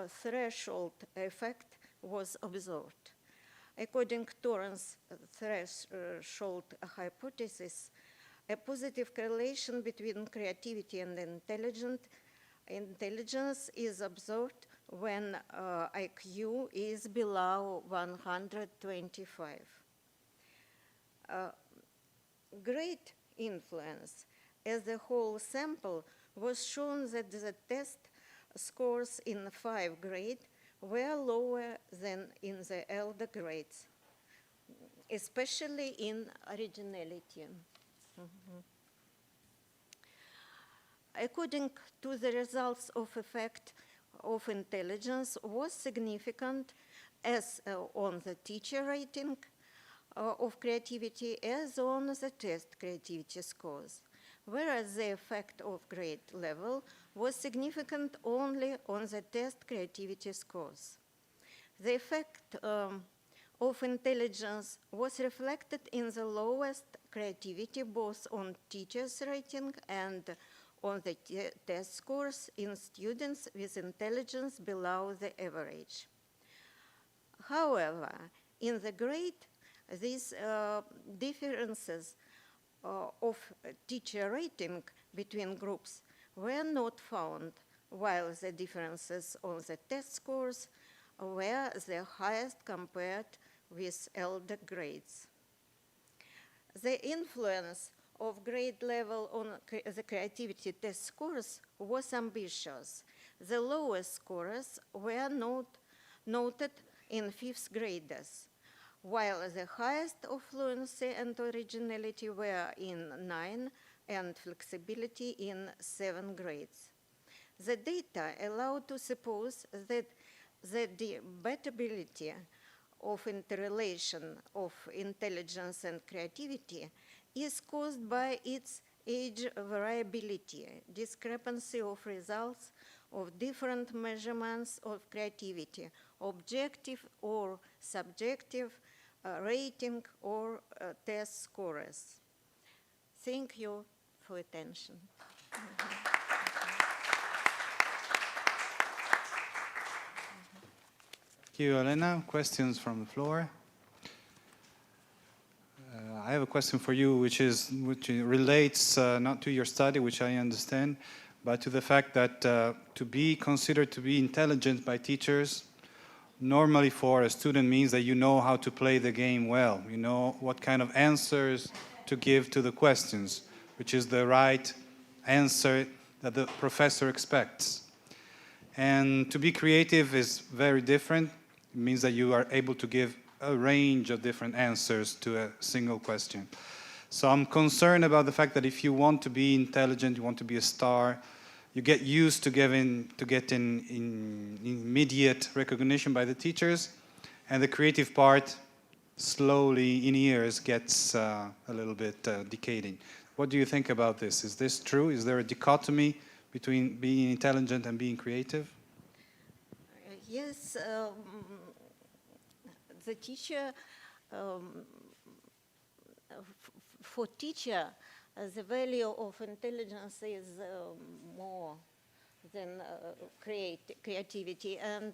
threshold effect was observed. According to Torrance threshold hypothesis, a positive correlation between creativity and intelligence is observed when IQ is below 125. Great influence as the whole sample was shown that the test scores in the 5th grade were lower than in the elder grades, especially in originality. According to the results of effect of intelligence was significant as on the teacher rating of creativity as on the test creativity scores, whereas the effect of grade level was significant only on the test creativity scores. The effect of intelligence was reflected in the lowest creativity both on teachers' rating and on the test scores in students with intelligence below the average. However, in the grade, these differences of teacher rating between groups were not found, while the differences on the test scores were the highest compared with elder grades. The influence of grade level on the creativity test scores was ambitious. The lowest scores were noted in 5th graders, while the highest of fluency and originality were in 9th and flexibility in 7th grades. The data allowed to suppose that the debatability of interrelation of intelligence and creativity is caused by its age variability, discrepancy of results of different measurements of creativity, objective or subjective rating or test scores. Thank you for attention. Thank you, Elena. Questions from the floor? I have a question for you, which relates not to your study, which I understand, but to the fact that to be considered to be intelligent by teachers, normally for a student means that you know how to play the game well. You know what kind of answers to give to the questions, which is the right answer that the professor expects. And to be creative is very different. It means that you are able to give a range of different answers to a single question. So I'm concerned about the fact that if you want to be intelligent, you want to be a star, you get used to getting immediate recognition by the teachers, and the creative part slowly in years gets a little bit decaying. What do you think about this? Is this true? Is there a dichotomy between being intelligent and being creative? Yes, the teacher, for teacher, the value of intelligence is more than creativity. And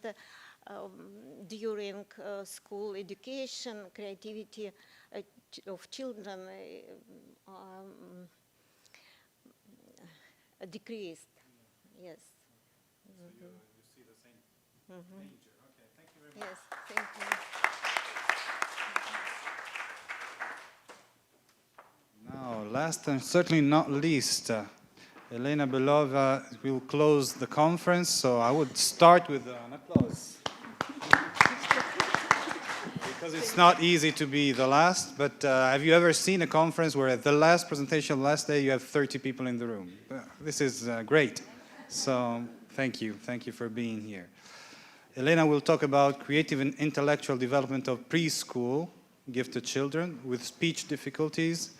during school education, creativity of children decreased. Yes. So you see the same danger. Okay, thank you very much. Yes, thank you. Now, last and certainly not least, Elena Belova will close the conference, so I would start with an applause. Because it's not easy to be the last, but have you ever seen a conference where at the last presentation, last day, you have 30 people in the room? This is great. So thank you for being here. Elena will talk about creative and intellectual development of preschool gifted children with speech difficulties.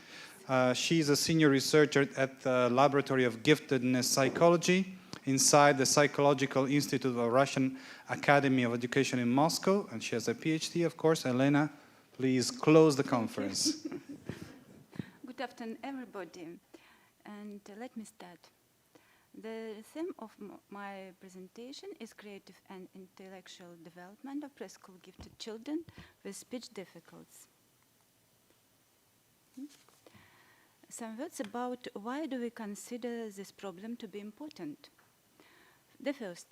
She's a senior researcher at the Laboratoire of Giftedness Psychology inside the Psychological Institute of the Russian Academy of Education in Moscow, and she has a PhD, of course. Elena, please close the conference. afternoon, everybody. And let me start. The theme of my presentation is creative and intellectual development of preschool gifted children with speech difficulties. Some words about why do we consider this problem to be important. The first,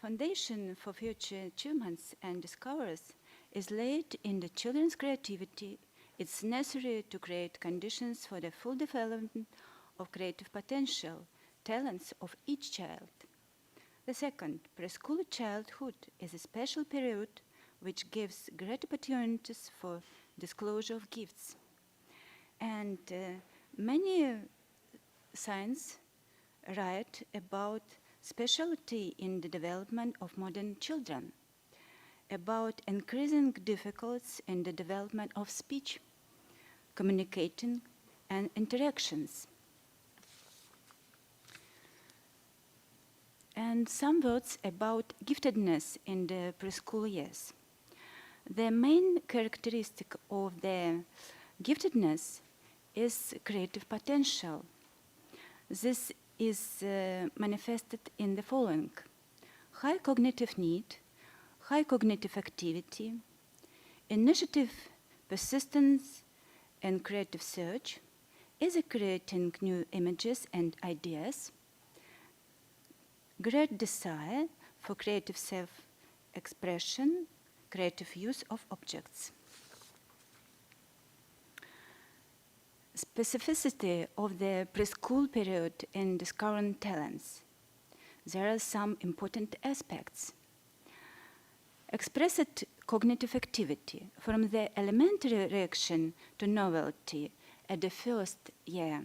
foundation for future achievements and discoveries is laid in the children's creativity. It's necessary to create conditions for the full development of creative potential, talents of each child. The second, preschool childhood is a special period which gives great opportunities for disclosure of gifts. And many science write about specialty in the development of modern children, about increasing difficulties in the development of speech, communicating, and interactions. And some words about giftedness in the preschool years. The main characteristic of the giftedness is creative potential. This is manifested in the following: high cognitive need, high cognitive activity, initiative, persistence, and creative search, is creating new images and ideas, great desire for creative self-expression, creative use of objects. Specificity of the preschool period in discovering talents. There are some important aspects. Expressed cognitive activity from the elementary reaction to novelty at the first year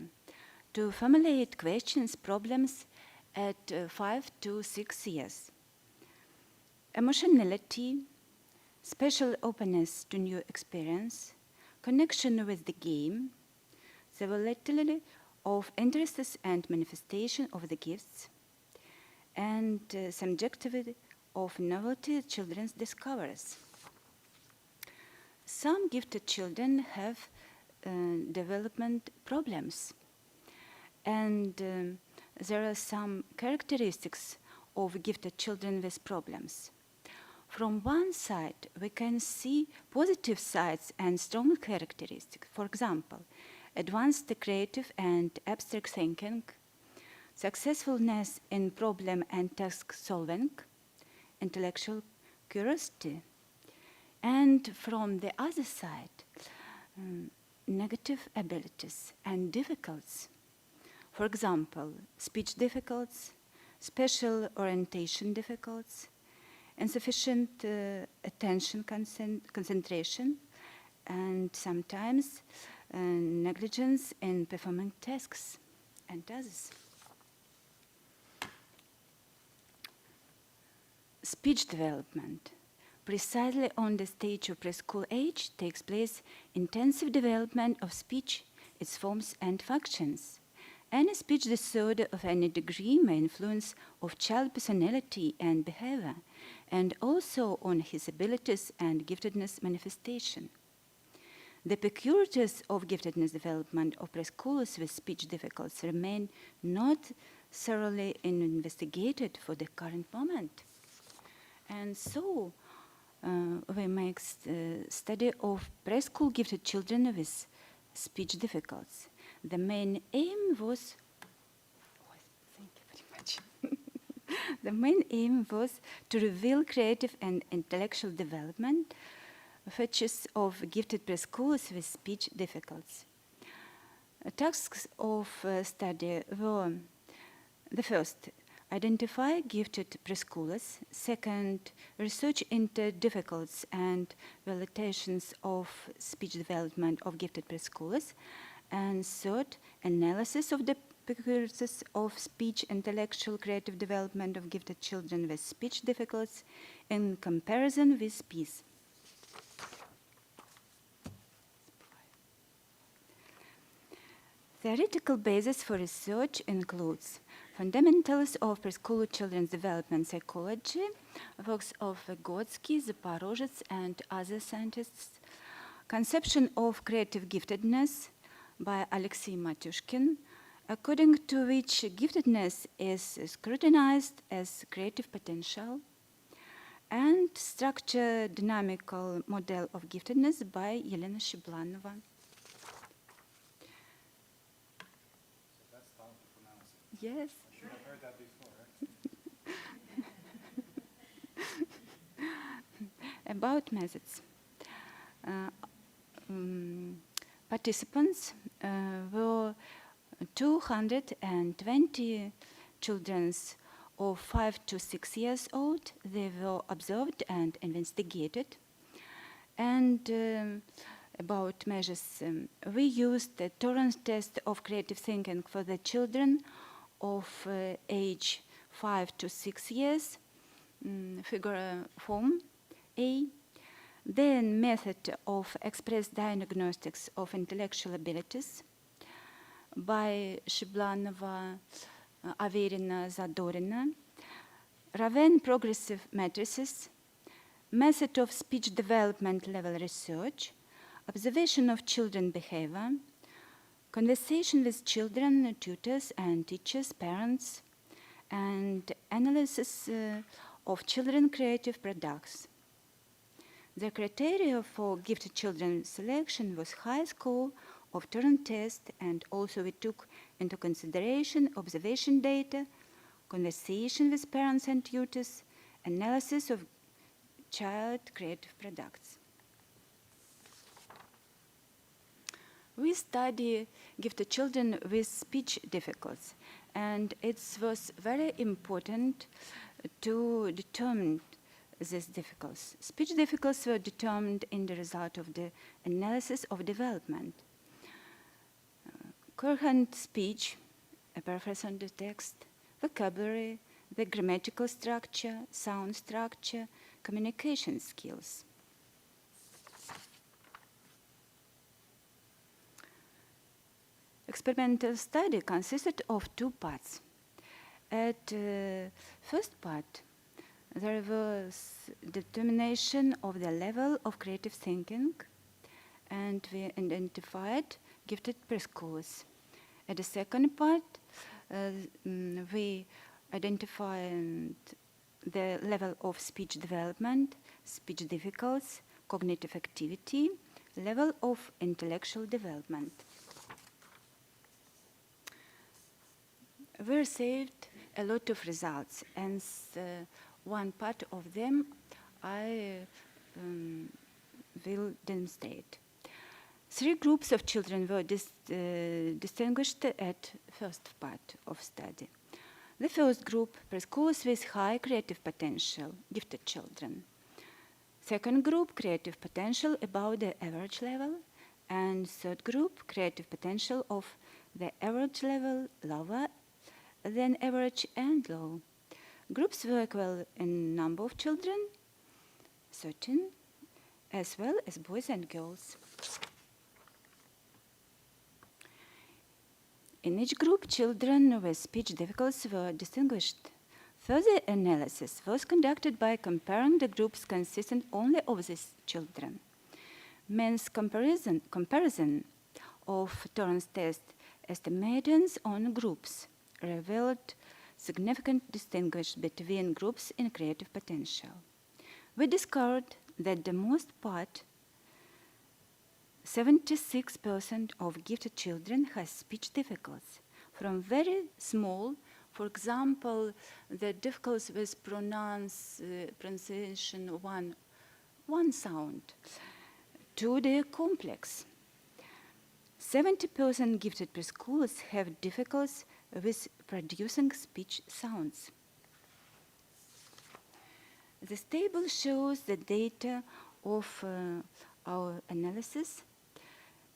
to formulate questions, problems at 5 to 6 years. Emotionality, special openness to new experience, connection with the game, the volatility of interests and manifestation of the gifts, and subjectivity of novelty children's discoveries. Some gifted children have development problems, and there are some characteristics of gifted children with problems. From one side, we can see positive sides and strong characteristics. For example, advanced creative and abstract thinking, successfulness in problem and task solving, intellectual curiosity. And from the other side, negative abilities and difficulties. For example, speech difficulties, special orientation difficulties, insufficient attention concentration, and sometimes negligence in performing tasks and others. Speech development. Precisely on the stage of preschool age takes place intensive development of speech, its forms and functions. Any speech disorder of any degree may influence of child personality and behavior, and also on his abilities and giftedness manifestation. The peculiarities of giftedness development of preschoolers with speech difficulties remain not thoroughly investigated for the current moment. And so we make study of preschool gifted children with speech difficulties. The main aim was, thank you very much. The main aim was to reveal creative and intellectual development features of gifted preschoolers with speech difficulties. Tasks of study were: the first, identify gifted preschoolers; second, research into difficulties and validations of speech development of gifted preschoolers; and third, analysis of the peculiarities of speech, intellectual, creative development of gifted children with speech difficulties in comparison with peers. Theoretical basis for research includes fundamentals of preschool children's development psychology, works of Vygotsky, Zaporozhets, and other scientists, conception of creative giftedness, by Alexei Matyushkin, according to which giftedness is scrutinized as creative potential, and Structure Dynamical Model of Giftedness by Yelena Shiblanova. So that's how to pronounce it. Yes. I should have heard that before. About methods. Participants were 220 children of 5 to 6 years old. They were observed and investigated. And about measures, we used the Torrance test of creative thinking for the children of age 5 to 6 years, figure form A. Then method of express diagnostics of intellectual abilities by Shiblanova, Averina, Zadorina. Raven progressive matrices, method of speech development level research, observation of children behavior, conversation with children, tutors and teachers, parents, and analysis of children creative products. The criteria for gifted children selection was high score of Torrance test, and also we took into consideration observation data, conversation with parents and tutors, analysis of child creative products. We study gifted children with speech difficulties, and it was very important to determine these difficulties. Speech difficulties were determined in the result of the analysis of development. Coherent speech, a paraphrase on the text, vocabulary, the grammatical structure, sound structure, communication skills. Experimental study consisted of 2 parts. At first part, there was determination of the level of creative thinking, and we identified gifted preschoolers. At the second part, we identified the level of speech development, speech difficulties, cognitive activity, level of intellectual development. We received a lot of results, and one part of them I will demonstrate. 3 groups of children were distinguished at first part of study. The first group, preschoolers with high creative potential, gifted children. Second group, creative potential above the average level. And third group, creative potential of the average level, lower than average and low. Groups were equal in number of children, 13, as well as boys and girls. In each group, children with speech difficulties were distinguished. Further analysis was conducted by comparing the groups consisting only of these children. Means comparison of Torrance test estimations on groups revealed significant distinction between groups in creative potential. We discovered that the most part, 76% of gifted children has speech difficulties, from very small, for example, the difficulties with pronunciation one sound, to the complex. 70% gifted preschoolers have difficulties with producing speech sounds. This table shows the data of our analysis.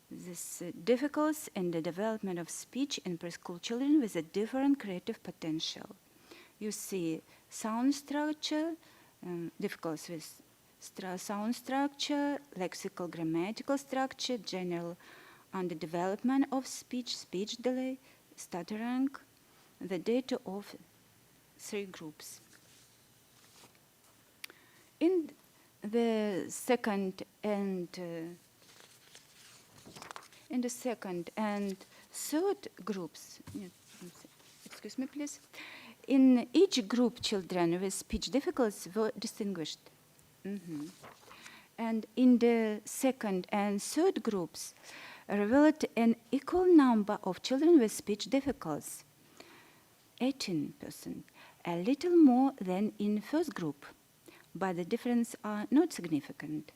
This difficulties in the development of speech in preschool children with a different creative potential. You see sound structure, difficulties with sound structure, lexical grammatical structure, general underdevelopment of speech, speech delay, stuttering, the data of 3 groups. In the second and In the second and third groups, excuse me please, in each group children with speech difficulties were distinguished. And in the second and third groups revealed an equal number of children with speech difficulties, 18%, a little more than in first group, but the differences are not significant.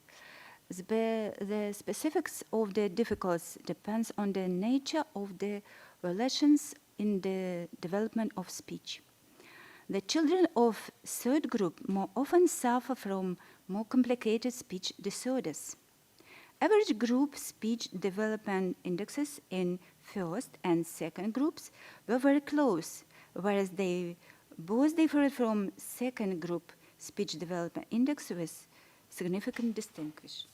The specifics of the difficulties depends on the nature of the relations in the development of speech. The children of third group more often suffer from more complicated speech disorders. Average group speech development indexes in first and second groups were very close, whereas they both differed from second group speech development index with significant distinction.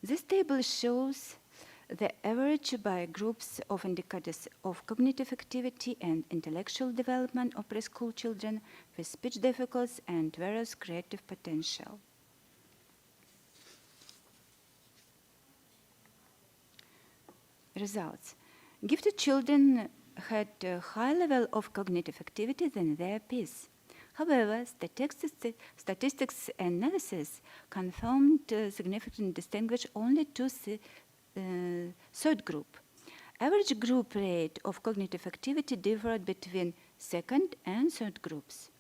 This table shows the average by groups of indicators of cognitive activity and intellectual development of preschool children with speech difficulties and various creative potential. Results. Gifted children had a high level of cognitive activity than their peers. However, statistics analysis confirmed significant distinction only to the third group. Average group rate of cognitive activity differed between second and third groups.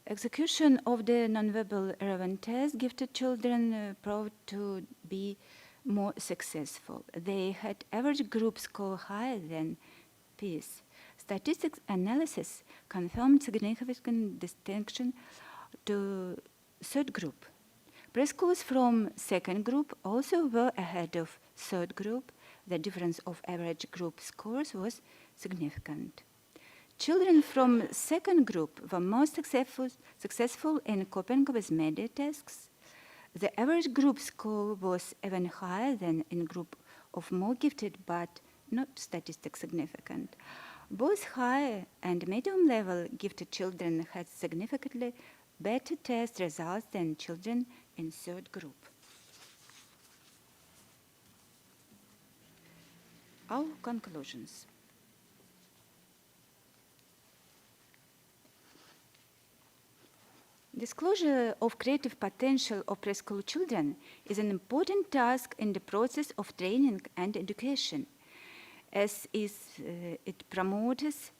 Execution of the nonverbal relevant test gifted children proved to be more successful. They had average group score higher than peers. Statistics analysis confirmed significant distinction to third group. Preschoolers from second group also were ahead of third group. The difference of average group scores was significant. Children from second group were most successful in coping with media tasks. The average group score was even higher than in group of more gifted but not statistically significant. Both high and medium level gifted children had significantly better test results than children in third group. Our conclusions. Disclosure of creative potential of preschool children is an important task in the process of training and education, as it promotes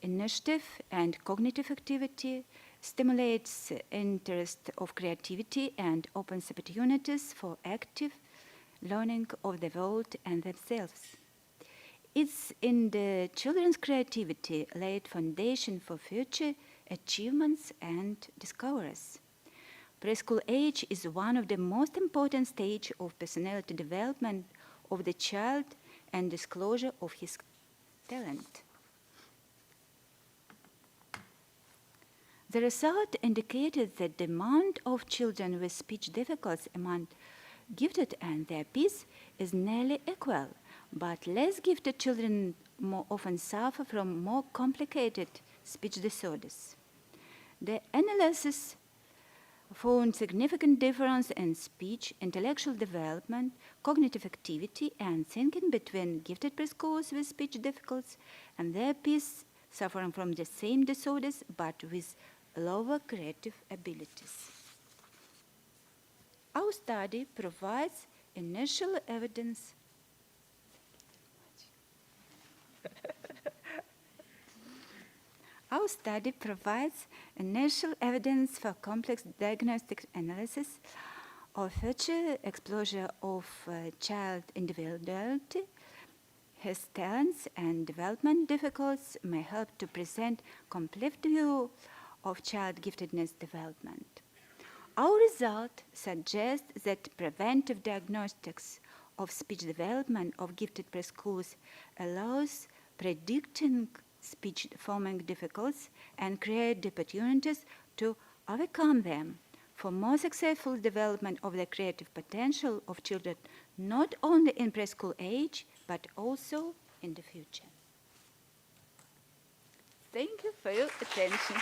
initiative and cognitive activity, stimulates interest of creativity, and opens opportunities for active learning of the world and themselves. It's in the children's creativity laid foundation for future achievements and discoveries. Preschool age is one of the most important stages of personality development of the child and disclosure of his talent. The result indicated that the demand of children with speech difficulties among gifted and their peers is nearly equal, but less gifted children more often suffer from more complicated speech disorders. The analysis found significant difference in speech, intellectual development, cognitive activity, and thinking between gifted preschoolers with speech difficulties and their peers suffering from the same disorders but with lower creative abilities. Our study provides initial evidence Our study provides initial evidence for complex diagnostic analysis of future exposure of child individuality. His talents and development difficulties may help to present complete view of child giftedness development. Our result suggests that preventive diagnostics of speech development of gifted preschoolers allows predicting speech forming difficulties and create the opportunities to overcome them for more successful development of the creative potential of children, not only in preschool age, but also in the future. Thank you for your attention.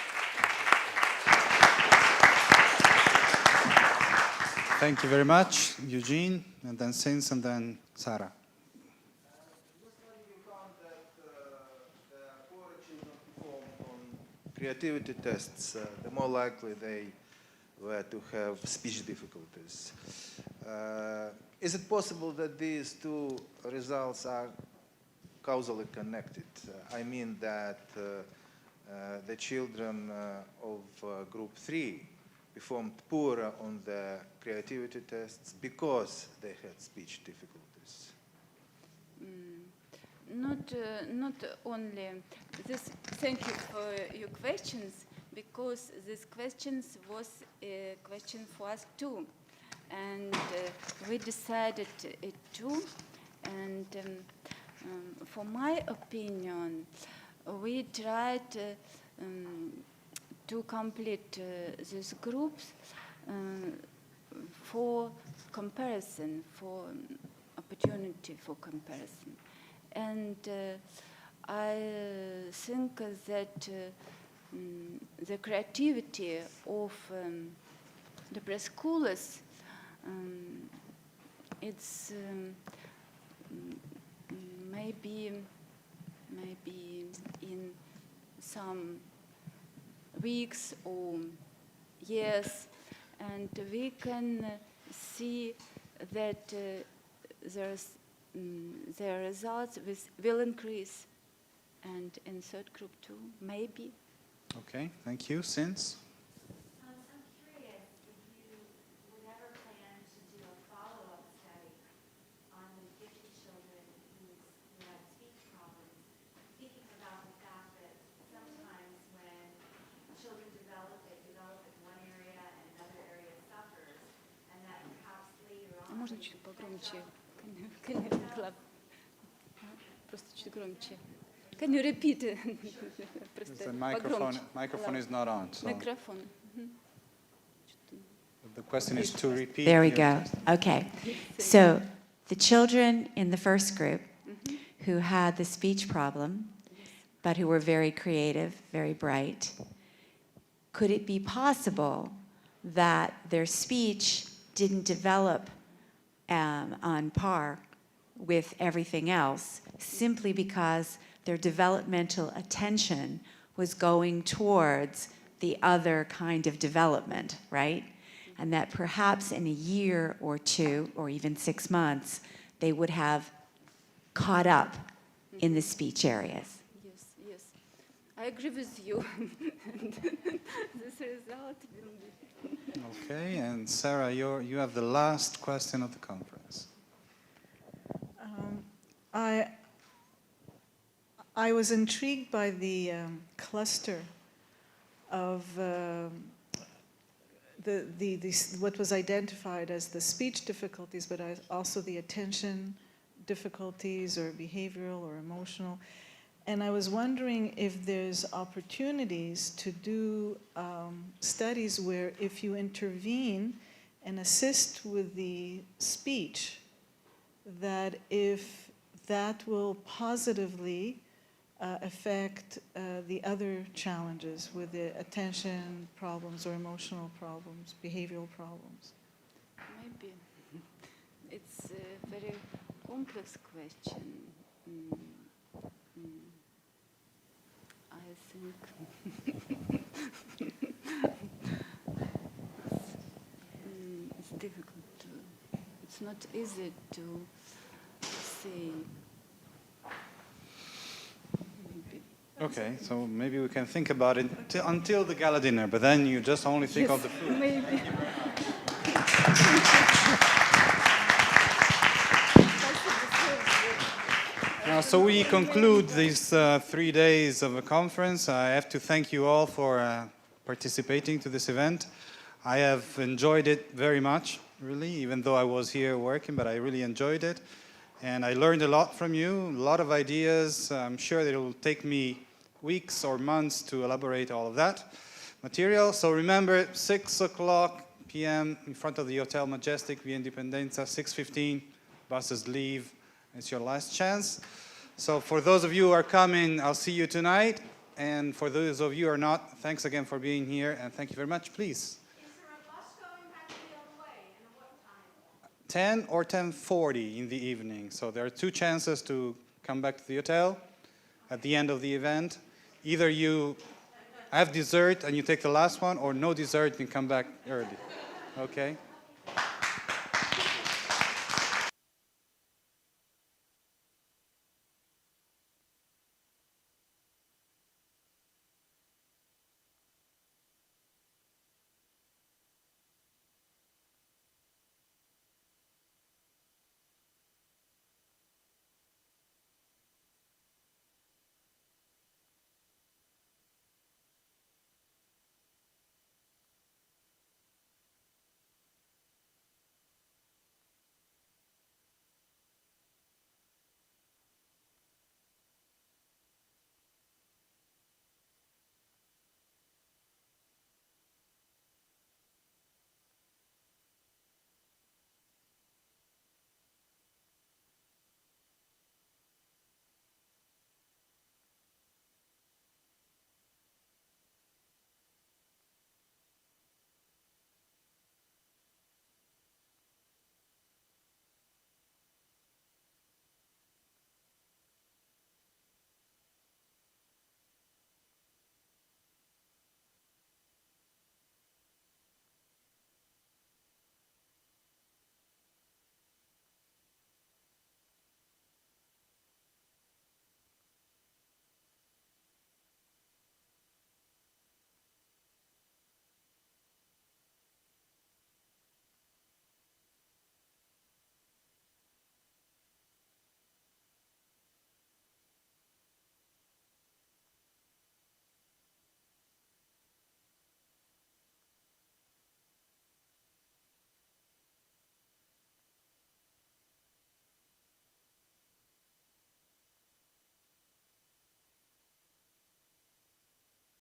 Thank you very much, Eugene, and then Sins, and then Sarah. Creativity tests, the more likely they were to have speech difficulties. Is it possible that these two results are causally connected? I mean that the children of group 3 performed poorer on the creativity tests because they had speech difficulties. Not only this. Thank you for your questions, because this questions was a question for us too, and we decided it too. And for my opinion, we tried to complete these groups for comparison, for opportunity for comparison. And I think that the creativity of the preschoolers, it's maybe in some weeks or years, and we can see that their results will increase, and in third group too, maybe. Okay, thank you. Sins? I'm curious if you would ever plan to do a follow-up study on the gifted children who have speech problems, thinking about the fact that sometimes when children develop, they develop in one area and another area suffers, and that perhaps later on... Можно чуть погромче? Просто чуть громче. Can you repeat? The microphone is not on. So Microphone. the question is to repeat. There we go. Okay. So the children in the first group who had the speech problem, but who were very creative, very bright, could it be possible that their speech didn't develop on par with everything else, simply because their developmental attention was going towards the other kind of development, right? And that perhaps in a year or two, or even 6 months, they would have caught up in the speech areas. Yes, I agree with you. This result will be... Okay, and Sarah, you have the last question of the conference. I was intrigued by the cluster of what was identified as the speech difficulties, but also the attention difficulties, or behavioral or emotional. And I was wondering if there's opportunities to do studies where if you intervene and assist with the speech, that if that will positively affect the other challenges with the attention problems or emotional problems, behavioral problems. Maybe. It's a very complex question. I think it's difficult to, it's not easy to say. Okay, so maybe we can think about it until the gala dinner, but then you just only think of the food. Maybe. So we conclude these 3 days of a conference. I have to thank you all for participating to this event. I have enjoyed it very much, really, even though I was here working, but I really enjoyed it. And I learned a lot from you, a lot of ideas. I'm sure that it will take me weeks or months to elaborate all of that material. So remember, 6 o'clock p.m. in front of the Hotel Majestic, Via Indipendenza, 6:15, buses leave. It's your last chance. So for those of you who are coming, I'll see you tonight. And for those of you who are not, thanks again for being here, and thank you very much. Please. Is there a bus going back the other way? And what 10 or 10:40 in the evening. So there are two chances to come back to the hotel at the end of the event. Either you have dessert and you take the last one, or no dessert and come back early. Okay?